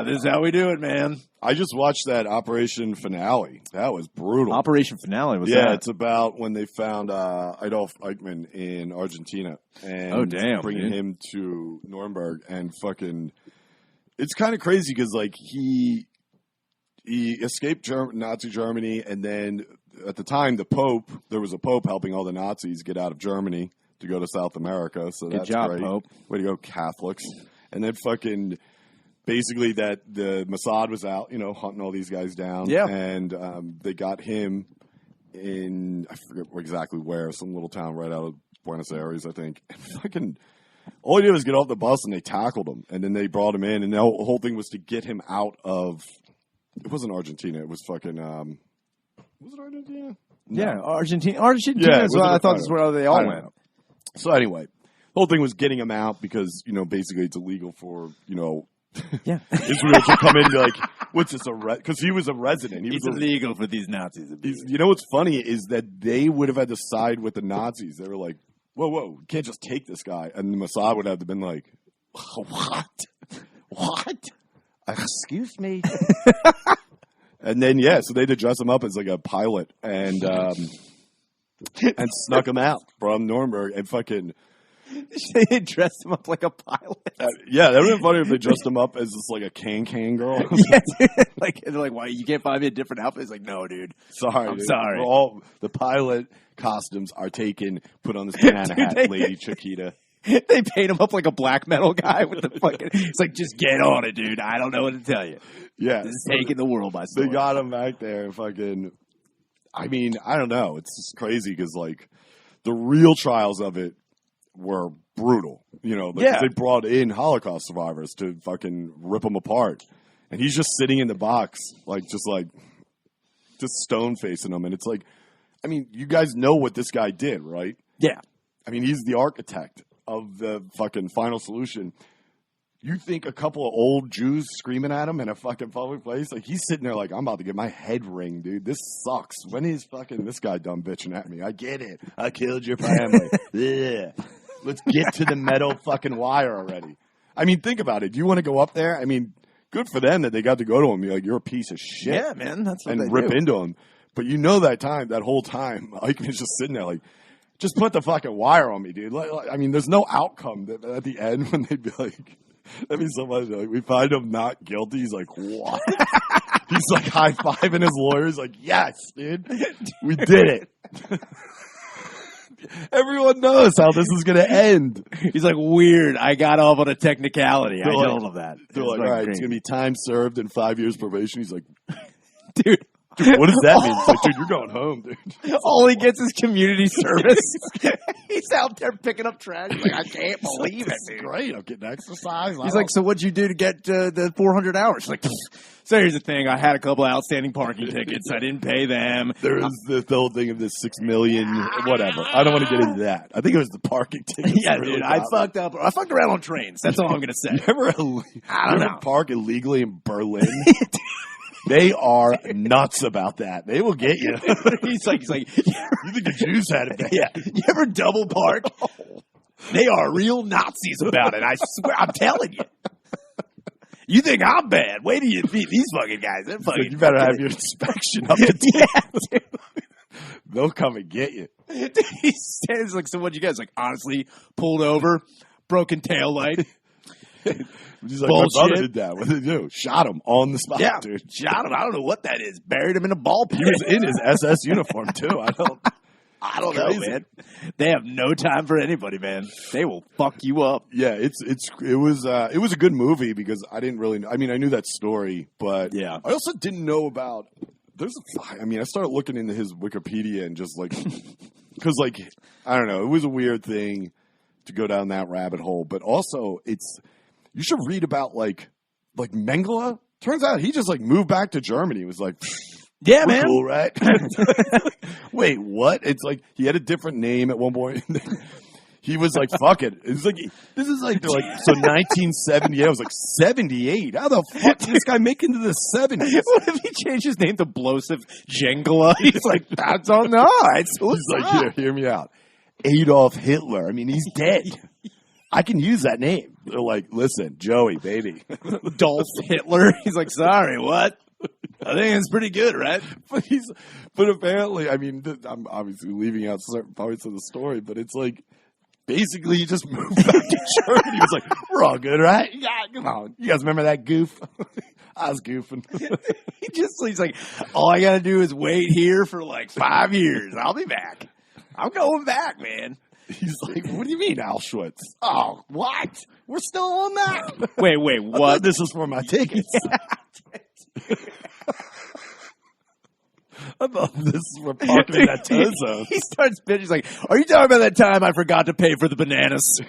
this is how we do it, man. I just watched that Operation Finale. That was brutal. Operation Finale was Yeah, that? it's about when they found Adolf Eichmann in Argentina and Oh, damn, bringing dude. him to Nuremberg and fucking. It's kind of crazy because like he escaped Nazi Germany, and then at the time there was a pope helping all the Nazis get out of Germany to go to South America. So Good that's job, great. Pope. Way to go, Catholics! And then fucking. Basically, that the Mossad was out, hunting all these guys down. Yeah. And they got him in, I forget exactly where, some little town right out of Buenos Aires, I think. And fucking, all he did was get off the bus and they tackled him. And then they brought him in. And the whole thing was to get him out of, it wasn't Argentina. It was fucking, was it Argentina? No. Yeah, Argentina. Argentina Yeah, is what I thought is where they all I don't went. know. So anyway, the whole thing was getting him out because, basically it's illegal for, Yeah, Israel to come in and be like, what's this, because he was a resident. He was it's illegal for these Nazis to be. what's funny is that they would have had to side with the Nazis. They were like, whoa, you can't just take this guy. And the Mossad would have been like, what? Excuse me. And then, so they had to dress him up as like a pilot and snuck him out from Nuremberg and fucking. They dressed him up like a pilot. That would have been funny if they dressed him up as just like a can girl. Yeah, like, they're like, why, you can't find me a different outfit? He's like, no, dude. Sorry. I'm sorry. All the pilot costumes are taken, put on this banana hat, Lady Chiquita. They paint him up like a black metal guy with the fucking. It's like, just get on it, dude. I don't know what to tell you. Yeah. This is taking the world by storm. They got him back there and fucking. I mean, I don't know. It's just crazy because, like, the real trials of it were brutal. You know, they brought in Holocaust survivors to fucking rip them apart. And he's just sitting in the box, just stone facing them. And it's like, I mean, you guys know what this guy did, right? Yeah. I mean, he's the architect of the fucking final solution. You think a couple of old Jews screaming at him in a fucking public place? Like, he's sitting there like, I'm about to get my head ringed, dude. This sucks. When is fucking this guy done bitching at me? I get it. I killed your family. Yeah. Let's get to the metal fucking wire already. I mean, think about it. Do you want to go up there? I mean, good for them that they got to go to him and be like, you're a piece of shit. Yeah, man. That's what and rip into him. But you know that whole time, Eichmann's just sitting there like, just put the fucking wire on me, dude. I mean, there's no outcome at the end when they'd be like, that'd be so much. Like, we find him not guilty. He's like, what? He's like high-fiving his lawyers like, yes, dude. We did it. Everyone knows how this is going to end. He's like, weird. I got off on a technicality. I told him that. They're like, all right, it's going to be time served and 5 years probation. He's like, dude. What does that mean? It's like, dude, you're going home, dude. All he gets is community service. He's out there picking up trash. He's like, I can't believe it, dude. Great, I'm getting exercise. He's like, so what'd you do to get the 400 hours? He's like, so here's the thing. I had a couple outstanding parking tickets. I didn't pay them. There was the whole thing of this 6 million, whatever. I don't want to get into that. I think it was the parking tickets. Yeah, dude, I fucked up. I fucked around on trains. That's all I'm going to say. You ever park illegally in Berlin? They are nuts about that. They will get you. He's like, you think the Jews had it bad? Yeah. You ever double park? Oh. They are real Nazis about it. I swear, I'm telling you. You think I'm bad? Wait till you meet these fucking guys. They're fucking. You better have your inspection up to date. They'll come and get you. Dude, he stands like, so what'd you guys like? Honestly, pulled over, broken taillight. He's like, my brother did that. What did he do? Shot him on the spot, dude. Shot him. I don't know what that is. Buried him in a ball pit. He was in his SS uniform, too. I don't know, man. They have no time for anybody, man. They will fuck you up. Yeah, it was a good movie because I didn't really I mean, I knew that story, but I also didn't know about I started looking into his Wikipedia and just like cuz like I don't know, it was a weird thing to go down that rabbit hole, but also you should read about like Mengele. Turns out he just like moved back to Germany. He was like, yeah, man. Cool, right? Wait, what? It's like he had a different name at one point. He was like, fuck it. It's like, this is like, so 1970. I was like, 78? How the fuck did this guy make into the 70s? What if he changed his name to Blosif Jengela? He's like, that's on the odds. He's like, hear me out. Adolf Hitler. I mean, he's dead. I can use that name. They're like, listen, Joey, baby. Dolph Hitler. He's like, sorry, what? I think it's pretty good, right? But apparently, I mean, I'm obviously leaving out certain parts of the story, but it's like, basically, he just moved back to Germany. He was like, we're all good, right? Yeah, come on. You guys remember that goof? I was goofing. He's like, all I got to do is wait here for like 5 years. I'll be back. I'm going back, man. He's like, what do you mean, Auschwitz? Oh, what? We're still on that. Wait, what? This is for my tickets. I thought this is for parking in that tow zone. He starts bitching. He's like, are you talking about that time I forgot to pay for the bananas?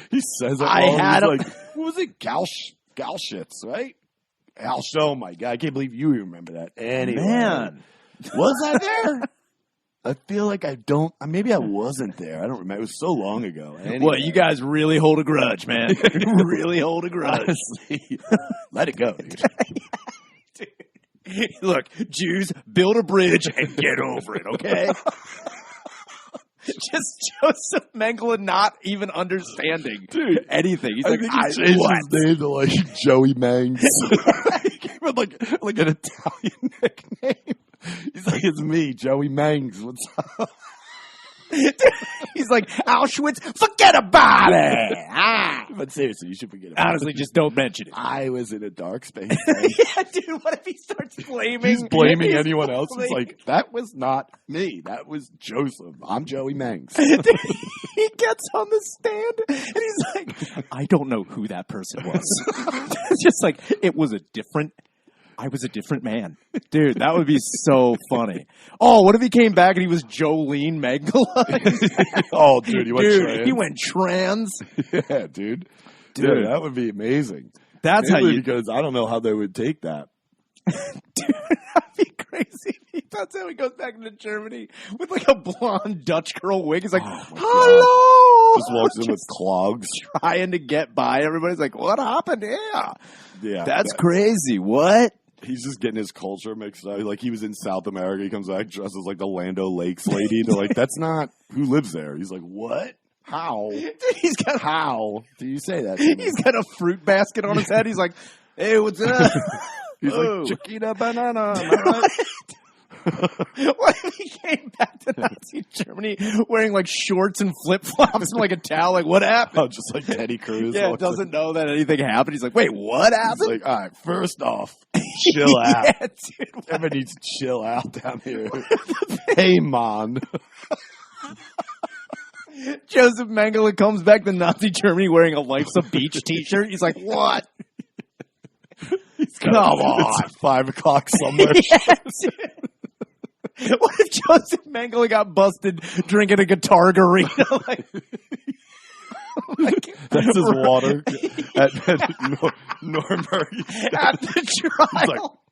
He says it like, what was it? Galschitz, right? Oh my God. I can't believe you remember that. Anyway. Man. Was I there? I feel like maybe I wasn't there. I don't remember. It was so long ago. Anyway. What, you guys really hold a grudge, man. Really hold a grudge. Honestly, let it go, dude. Dude. Look, Jews, build a bridge and get over it, okay? Just Joseph Mengele not even understanding anything. He's like, I changed his name to like Joey Mangs. with like an Italian nickname. He's like, it's me, Joey Mangs. What's up? He's like, Auschwitz, forget about it. But seriously, you should forget about Honestly, just don't mention it. I was in a dark space. Yeah, dude, what if he starts blaming? He's blaming anyone else. It's like, that was not me. That was Joseph. I'm Joey Mangs. He gets on the stand and he's like, I don't know who that person was. It's just like, I was a different man. Dude, that would be so funny. Oh, what if he came back and he was Jolene Mengele? Oh, dude, he went trans. He went trans. Yeah, dude. Dude, that would be amazing. That's Mainly how you... Because I don't know how they would take that. Dude, that'd be crazy. That's how he goes back into Germany with like a blonde Dutch girl wig. He's like, hello! Just walks in with clogs. Trying to get by. Everybody's like, what happened here? Yeah. That's crazy. What? He's just getting his culture mixed up. Like, he was in South America. He comes back dressed as like the Lando Lakes lady. They're like, that's not who lives there. He's like, what? How? Dude, how do you say that? He's got a fruit basket on his head. He's like, hey, what's up? He's like, Chiquita banana. What if he came back to Nazi Germany wearing like shorts and flip flops and like a towel? Like, what happened? Oh, just like Teddy Cruz. Yeah, doesn't know that anything happened. He's like, wait, what happened? He's like, all right, first off, chill out. Yeah, dude, Everybody needs to chill out down here. Hey, man. Joseph Mengele comes back to Nazi Germany wearing a Life's a Beach t-shirt. He's like, what? Come on. It's 5 o'clock somewhere. Yeah, what if Joseph Mengele got busted drinking a guitar garita? That's his water at Nuremberg. At the trial.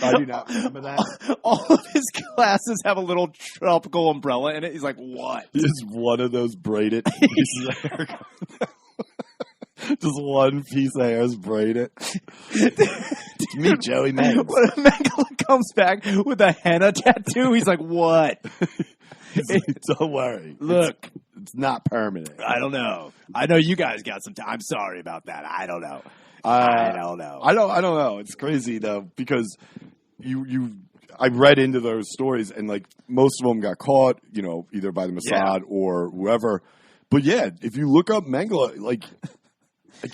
I do not remember that. All of his glasses have a little tropical umbrella in it. He's like, what? Just one of those braided pieces of hair. Just one piece of hair is braided. It's me, Joey Mangs. When Mengele comes back with a henna tattoo, he's like, what? He's like, don't worry. Look. It's not permanent. I don't know. I know you guys got some time. I'm sorry about that. I don't know. I don't know. I don't know. It's crazy though, because I read into those stories and like most of them got caught, either by the Mossad or whoever. But yeah, if you look up Mengele, like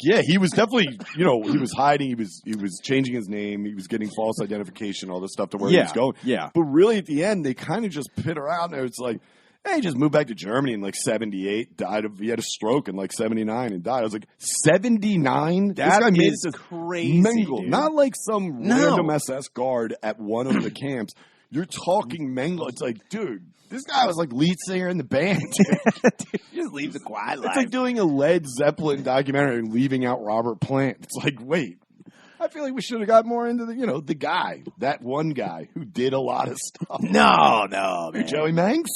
yeah, he was definitely, he was hiding. He was changing his name. He was getting false identification, all this stuff to where he was going. Yeah. But really, at the end, they kind of just pit around there. It's like, hey, he just moved back to Germany in like 78. He had a stroke in like 79 and died. I was like, 79? That this guy made is it to crazy, Mengele, dude. not like some random SS guard at one of the camps. You're talking Mengele. It's like, dude, this guy was like lead singer in the band. Dude, he just leaves a quiet life. It's like doing a Led Zeppelin documentary and leaving out Robert Plant. It's like, wait, I feel like we should have got more into the guy, that one guy who did a lot of stuff. No, man. Joey Mangs?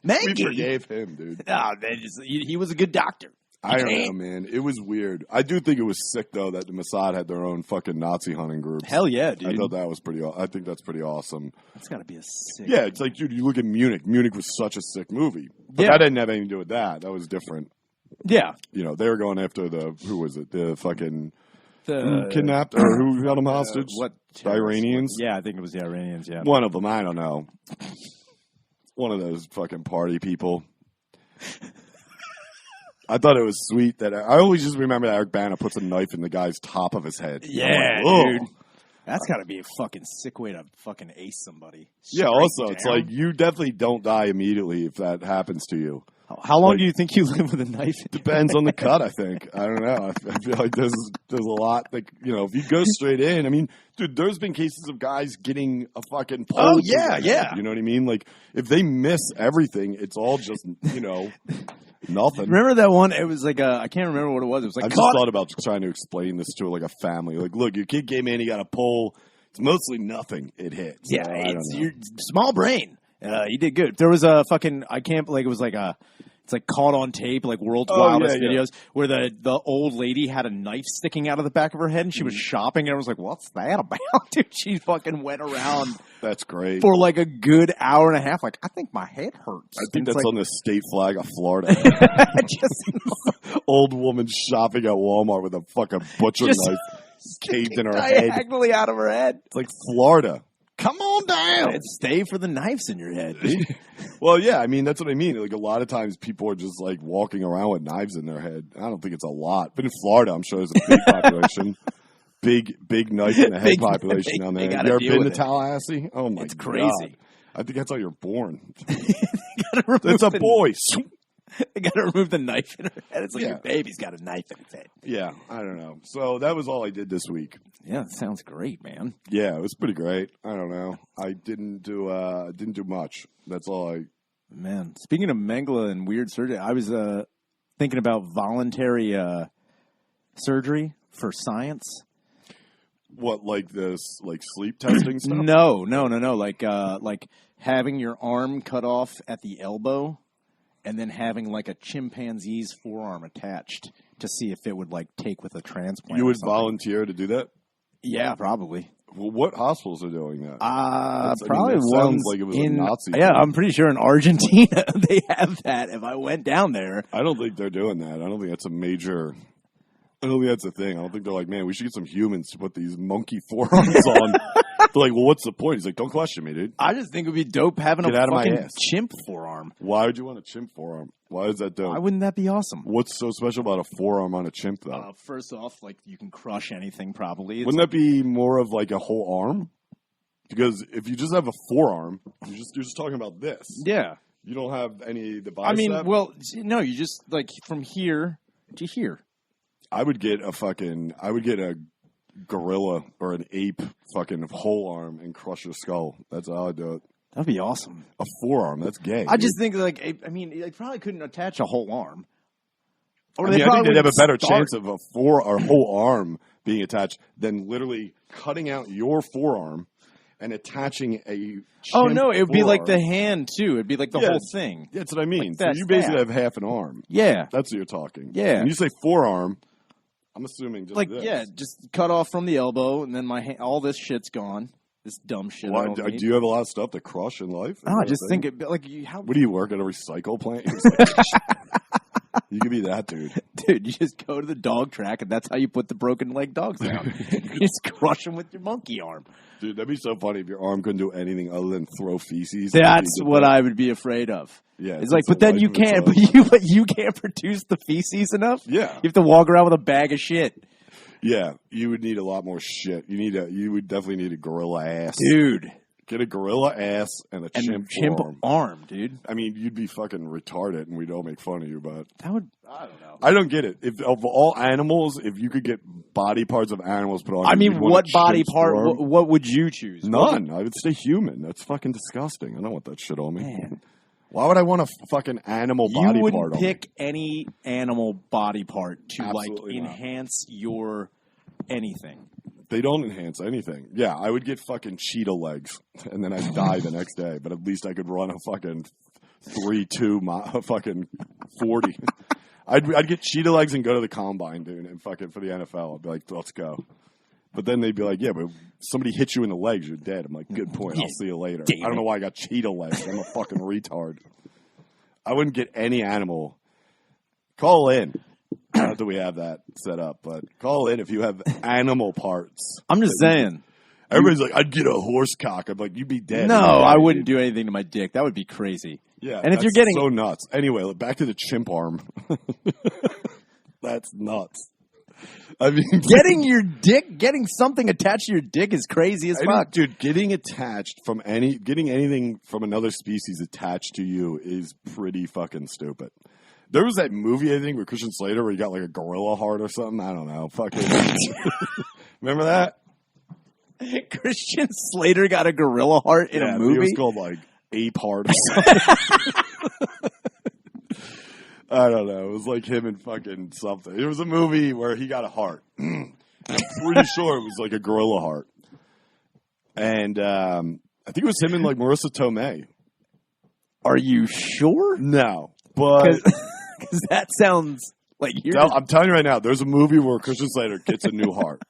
Mangy. We forgave him, dude. No, he was a good doctor. I don't know, man. It was weird. I do think it was sick, though, that the Mossad had their own fucking Nazi hunting groups. Hell yeah, dude. I thought that was I think that's pretty awesome. That's got to be a sick... Yeah, it's like, dude, you look at Munich. Munich was such a sick movie. But that didn't have anything to do with that. That was different. Yeah. They were going after who was it? The fucking... who kidnapped or who held them hostage? The Iranians? Yeah, I think it was the Iranians, yeah. One of them, I don't know. One of those fucking party people. I thought it was sweet that I always just remember that Eric Bana puts a knife in the guy's top of his head. Yeah, like, dude. That's got to be a fucking sick way to fucking ace somebody. Yeah, also, it's like you definitely don't die immediately if that happens to you. How long do you think you live with a knife? Depends on the cut, I think. I don't know. I feel like there's a lot, like, if you go straight in, I mean, dude, there's been cases of guys getting a fucking pole. Oh, yeah. You know what I mean? Like, if they miss everything, it's all just, nothing. Remember that one? It was like I can't remember what it was. It was like I just thought about trying to explain this to like a family. Like, look, your kid came in, he got a pole. It's mostly nothing. It hits. Yeah, it's your small brain. You did good. There was a fucking it was like it's like caught on tape, like World's Wildest Videos, where the old lady had a knife sticking out of the back of her head, and she was shopping, and I was like, "What's that about?" Dude, she fucking went around. That's great. For like a good hour and a half. Like, I think my head hurts. I think that's on the state flag of Florida. Just old woman shopping at Walmart with a fucking butcher knife. caved in her head. Diagonally out of her head. It's like Florida. Come on down. Stay for the knives in your head, dude. Well, yeah, I mean, that's what I mean. Like, a lot of times people are just, like, walking around with knives in their head. I don't think it's a lot. But in Florida, I'm sure there's a big population. Big knife in the head population down there. You ever been to Tallahassee? Oh, my God. It's crazy. I think that's how you're born. It's a boy. They got to remove the knife in her head. It's like your baby's got a knife in his head. Yeah, I don't know. So that was all I did this week. Yeah, that sounds great, man. Yeah, it was pretty great. I don't know. I didn't do much. That's all I. Man, speaking of Mengele and weird surgery, I was thinking about voluntary surgery for science. What, like this, like sleep testing stuff? No. Like having your arm cut off at the elbow, and then having like a chimpanzee's forearm attached to see if it would like take with a transplant. You would volunteer to do that? Yeah, probably. Well, what hospitals are doing that? Probably sounds like it was a Nazi. Yeah, I'm pretty sure in Argentina they have that. If I went down there, I don't think they're doing that. I don't think that's a major. I don't think that's a thing. I don't think they're like, man, we should get some humans to put these monkey forearms on. They're like, well, what's the point? He's like, don't question me, dude. I just think it would be dope having Get a out of my fucking ass. chimp forearm. Why would you want a chimp forearm? Why is that dope? Why wouldn't that be awesome? What's so special about a forearm on a chimp, though? First off, like you can crush anything probably. Wouldn't that be more of like a whole arm? Because if you just have a forearm, you're just talking about this. Yeah. You don't have any of the bicep. I mean, well, no, you just like from here to here. I would get a gorilla or an ape fucking whole arm and crush your skull. That's how I do it. That'd be awesome. A forearm, that's gay. I just think like I mean, they probably couldn't attach a whole arm. Or I think they'd have a better chance of a whole arm being attached than literally cutting out your forearm and attaching a. Oh no, it would be like the forearm. hand too. It'd be like the whole thing. Yeah, that's what I mean. Like so that's you basically that. have half an arm. Yeah, that's what you're talking. Yeah, when you say forearm, I'm assuming just like this. just cut off from the elbow, and then all this shit's gone. This dumb shit. Why, do you have a lot of stuff to crush in life? No, I just think it like how. What do you work at a recycle plant? You could be that dude. Dude, you just go to the dog track, and that's how you put the broken leg dogs down. You just crush them with your monkey arm. Dude, that'd be so funny if your arm couldn't do anything other than throw feces. That's what I would be afraid of. Yeah, it's like, but then you can't. But you can't produce the feces enough. Yeah, you have to walk around with a bag of shit. Yeah, you would need a lot more shit. You would definitely need a gorilla ass, dude. Get a gorilla ass and a chimp arm, dude. I mean, you'd be fucking retarded, and we'd all make fun of you. But that would, I don't know. I don't get it. If of all animals, if you could get body parts of animals put on, I mean, what body part? What would you choose? None. I would stay human. That's fucking disgusting. I don't want that shit on me. Man. Why would I want a fucking animal body part? You wouldn't pick any animal body part to Absolutely like enhance your anything. They don't enhance anything. Yeah, I would get fucking cheetah legs, and then I'd die the next day. But at least I could run a fucking 3.2 fucking 40. I'd get cheetah legs and go to the combine, dude, and fucking for the NFL. I'd be like, let's go. But then they'd be like, yeah, but somebody hits you in the legs, you're dead. I'm like, good point. I'll see you later. I don't know why I got cheetah legs. I'm a fucking retard. I wouldn't get any animal. Call in. Not that we have that set up, but call in if you have animal parts. I'm just saying. Everybody's like, I'd get a horse cock. I'm like, you'd be dead. No, I wouldn't do anything to my dick. That would be crazy. Yeah, and if you're getting so nuts. Anyway, back to the chimp arm. That's nuts. I mean, getting something attached to your dick is crazy as fuck, dude. Getting anything from another species attached to you is pretty fucking stupid. There was that movie, I think, with Christian Slater where he got like a gorilla heart or something. I don't know. Fucking remember that? Christian Slater got a gorilla heart in a movie? It was called like Ape Heart or something. I don't know. It was like him and fucking something. It was a movie where he got a heart. I'm pretty sure it was like a gorilla heart. And I think it was him and like Marissa Tomei. Are you sure? No. But because that sounds like you're. I'm telling you right now, there's a movie where Christian Slater gets a new heart.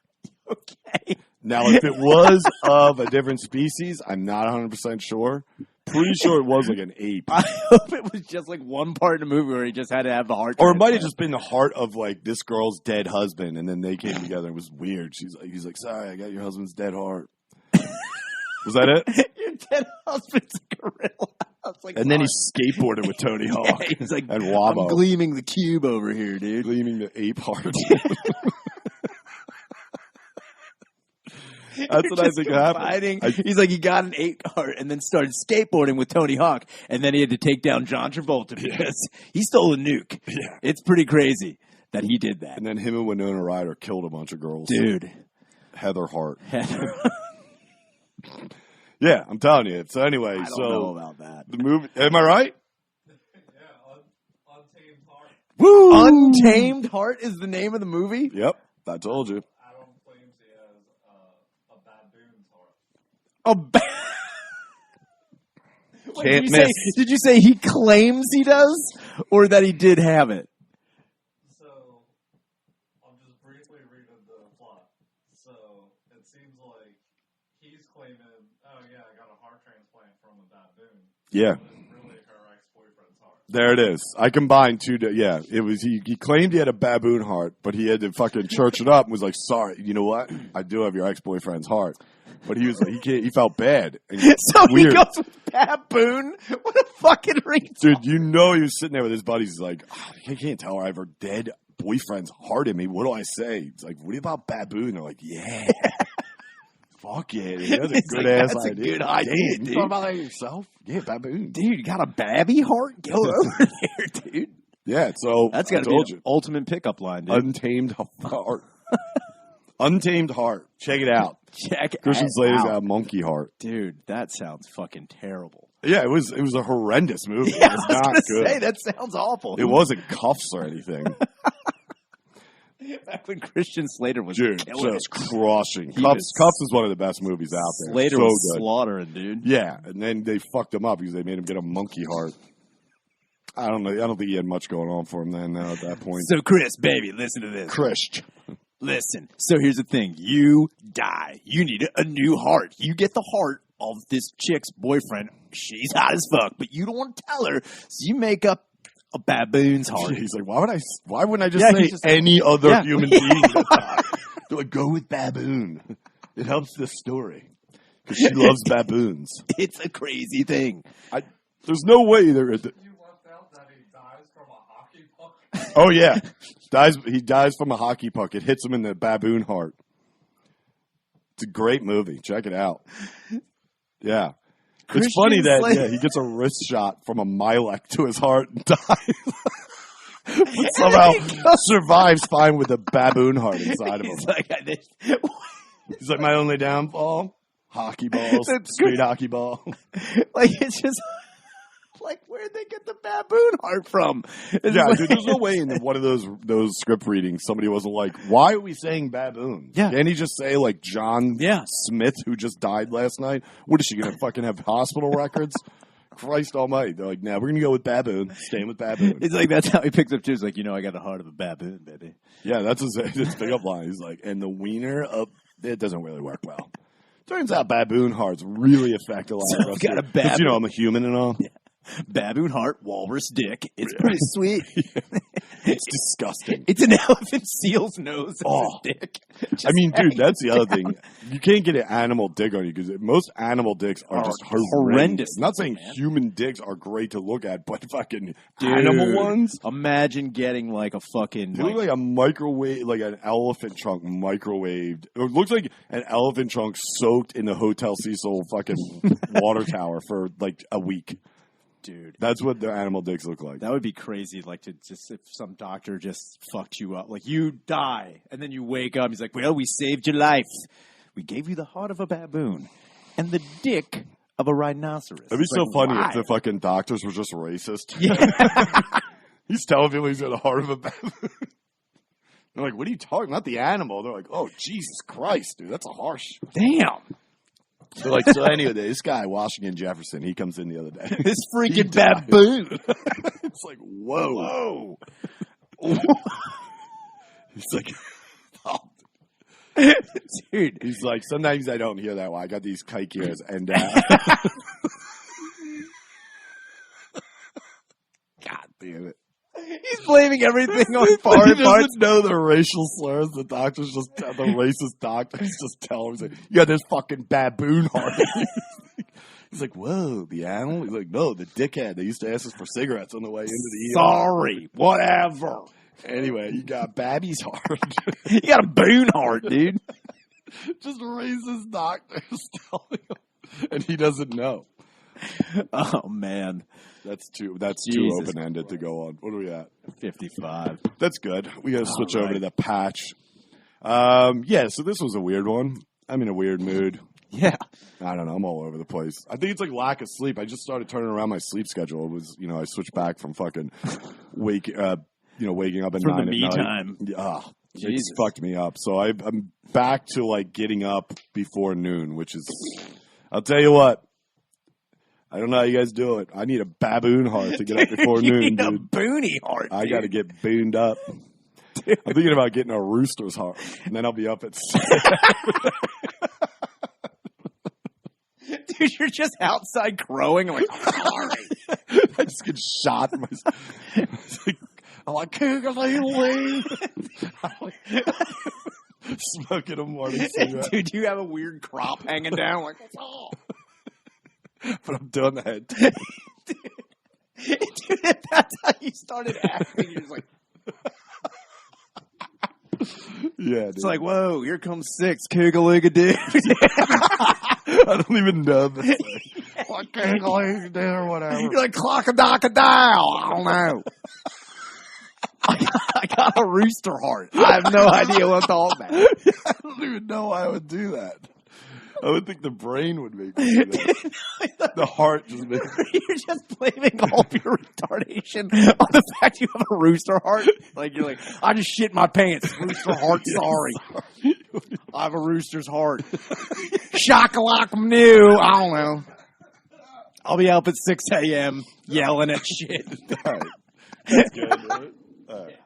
Okay. Now, if it was of a different species, I'm not 100% sure. pretty sure it was like an ape. I hope it was just like one part in the movie where he just had to have the heart. Or it might have just been the heart of like this girl's dead husband, and then they came together. It was weird. He's like, sorry, I got your husband's dead heart. Was that it? Your dead husband's a gorilla. Like, and then he skateboarded with Tony Hawk. Yeah, he's like, and Wabo. I'm gleaming the cube over here, dude. Gleaming the ape heart. That's what I think happened. He's like, he got an ape heart and then started skateboarding with Tony Hawk, and then he had to take down John Travolta because he stole a nuke. Yeah. It's pretty crazy that he did that. And then him and Winona Ryder killed a bunch of girls. Dude. Heather Hart. Yeah, I'm telling you. So anyway, I don't know about that. The movie, am I right? Yeah, Untamed Heart. Woo! Untamed Heart is the name of the movie? Yep, I told you. Adam claims he has a baboon's heart. Wait, Can't miss. Did you say he claims he does, or that he did have it? So, I'm just briefly reading the plot. So, it seems like he's claiming, oh yeah, I got a heart transplant from a baboon. Yeah. But it's really her ex-boyfriend's heart. There it is. I combined two. Yeah, it was. He claimed he had a baboon heart, but he had to fucking church it up and was like, "Sorry, you know what? I do have your ex-boyfriend's heart." But he was like, he felt bad. And So weird. he goes with Baboon? What a fucking retard. Dude, you know he was sitting there with his buddies. He's like, I can't tell her I have her dead boyfriend's heart in me. What do I say? He's like, what about Baboon? They're like, yeah. Fuck yeah, dude. That's a It's good like, ass that's a idea. good idea, Damn, dude. You thought about that yourself? Yeah, Baboon. Dude, you got a babby heart? Get over there, dude. Yeah, so That's got to be an ultimate pickup line, dude. Untamed Heart. Untamed Heart. Check it out. Check Christian it Slater's out. got a monkey heart. Dude, that sounds fucking terrible. Yeah, it was a horrendous movie. Yeah, It was I was not going to good. say, that sounds awful. It wasn't cuffs or anything. Back when Christian Slater was Dude, killing just it. crushing. He Cuffs was- Cuffs is one of the best movies out there. Slater so was good. slaughtering, dude. Yeah, and then they fucked him up because they made him get a monkey heart. I don't know. I don't think he had much going on for him then at that point. So, Chris, baby, listen to this. Christ. Listen. So, here's the thing. You die. You need a new heart. You get the heart of this chick's boyfriend. She's hot as fuck, but you don't want to tell her, so you make up a baboon's heart. He's like, why wouldn't I just Yeah, say he's just- any other Yeah. human being? They're like, go with Baboon. It helps the story. Because she loves baboons. It's a crazy thing. There's no way they're at the, You left out that he dies from a hockey puck. oh yeah. He dies from a hockey puck. It hits him in the baboon heart. It's a great movie. Check it out. Yeah. Christian It's funny that Slater- he gets a wrist shot from a Milek to his heart and dies. But somehow survives fine with a baboon heart inside of him. He's like, He's like, my only downfall? Hockey balls. Street hockey ball. like, it's just like, where'd they get the baboon heart from? It's Yeah, like- dude, there's no way in one of those script readings somebody wasn't like, why are we saying baboon? Yeah. Can't he just say, like, John Yeah. Smith, who just died last night? What is she going to fucking have hospital records? Christ almighty. They're like, nah, we're going to go with baboon. Staying with baboon. It's like, that's how he picks up too. He's like, I got the heart of a baboon, baby. Yeah, that's his pickup line. He's like, and the wiener up, it doesn't really work well. Turns out baboon hearts really affect a lot So of us. got a 'Cause, baboon. I'm a human and all. Baboon heart, walrus dick. It's pretty sweet. It's disgusting. It's an elephant seal's nose as Oh. a dick. I mean, dude, that's the other thing. You can't get an animal dick on you because most animal dicks are just horrendous. I'm not saying human dicks are great to look at, but fucking animal ones. Imagine getting like a fucking They look like a microwave, like an elephant trunk microwaved. It looks like an elephant trunk soaked in the Hotel Cecil fucking water tower for like a week. dude. That's what their animal dicks look like. That would be crazy. Like to just if some doctor just fucked you up, like you die and then you wake up. He's like, "Well, we saved your life. We gave you the heart of a baboon and the dick of a rhinoceros." It'd be It's so like, funny why? if the fucking doctors were just racist. Yeah. He's telling people he's got the heart of a baboon. They're like, what are you talking about? Not the animal. They're like, oh, Jesus Christ, dude, that's a harsh. Damn. They're like, so anyway, this guy, Washington Jefferson, he comes in the other day. This He freaking died. baboon. It's like, whoa. He's like, oh. Dude. He's like, sometimes I don't hear that. Well, I got these kike ears. And damn it. He's blaming everything on He foreign doesn't parts. know the racial slurs. The doctors just, the racist doctors just tell him, he's like, you got this fucking baboon heart. He's like, whoa, the animal? He's like, no, the dickhead. They used to ask us for cigarettes on the way into the ER. Sorry, whatever. Anyway, you got Babby's heart. You got a boon heart, dude. Just racist doctors telling him. And he doesn't know. Oh, man. That's too Jesus open-ended to go on. What are we at? 55. That's good. We got to switch over right. to the patch. Yeah, so this was a weird one. I'm in a weird mood. Yeah. I don't know. I'm all over the place. I think it's like lack of sleep. I just started turning around my sleep schedule. It was, I switched back from fucking waking up at For 9 the me at night. time. Yeah, Jesus. it's fucked me up. So I'm back to like getting up before noon, which is, I'll tell you what. I don't know how you guys do it. I need a baboon heart to get up before you noon, need dude. a boony heart, I dude. got to get booned up. I'm thinking about getting a rooster's heart, and then I'll be up at 6. Dude, you're just outside crowing. I'm like, I'm sorry. I just get shot. I'm like, Cougar, leave. Smoking a morning cigarette. Dude, you have a weird crop hanging down. Like, that's all. But I'm doing that. Dude, if that's how you started acting, you're just like, Yeah, it's dude. like, whoa, here comes 6, Cougar dude. I don't even know this thing. Like, Cougar, dude, or whatever. You're like, clock-a-dock-a-dow. I don't know. I got a rooster heart. I have no idea what I'm talking about. I don't even know why I would do that. I would think the brain would make me do that. The heart just makes You're just blaming all of your retardation on the fact you have a rooster heart. Like, you're like, I just shit my pants. Rooster heart, sorry. I have a rooster's heart. Shock-a-lock-em-new. I don't know. I'll be up at 6 a.m. yelling at shit. All right. That's good, dude. All right.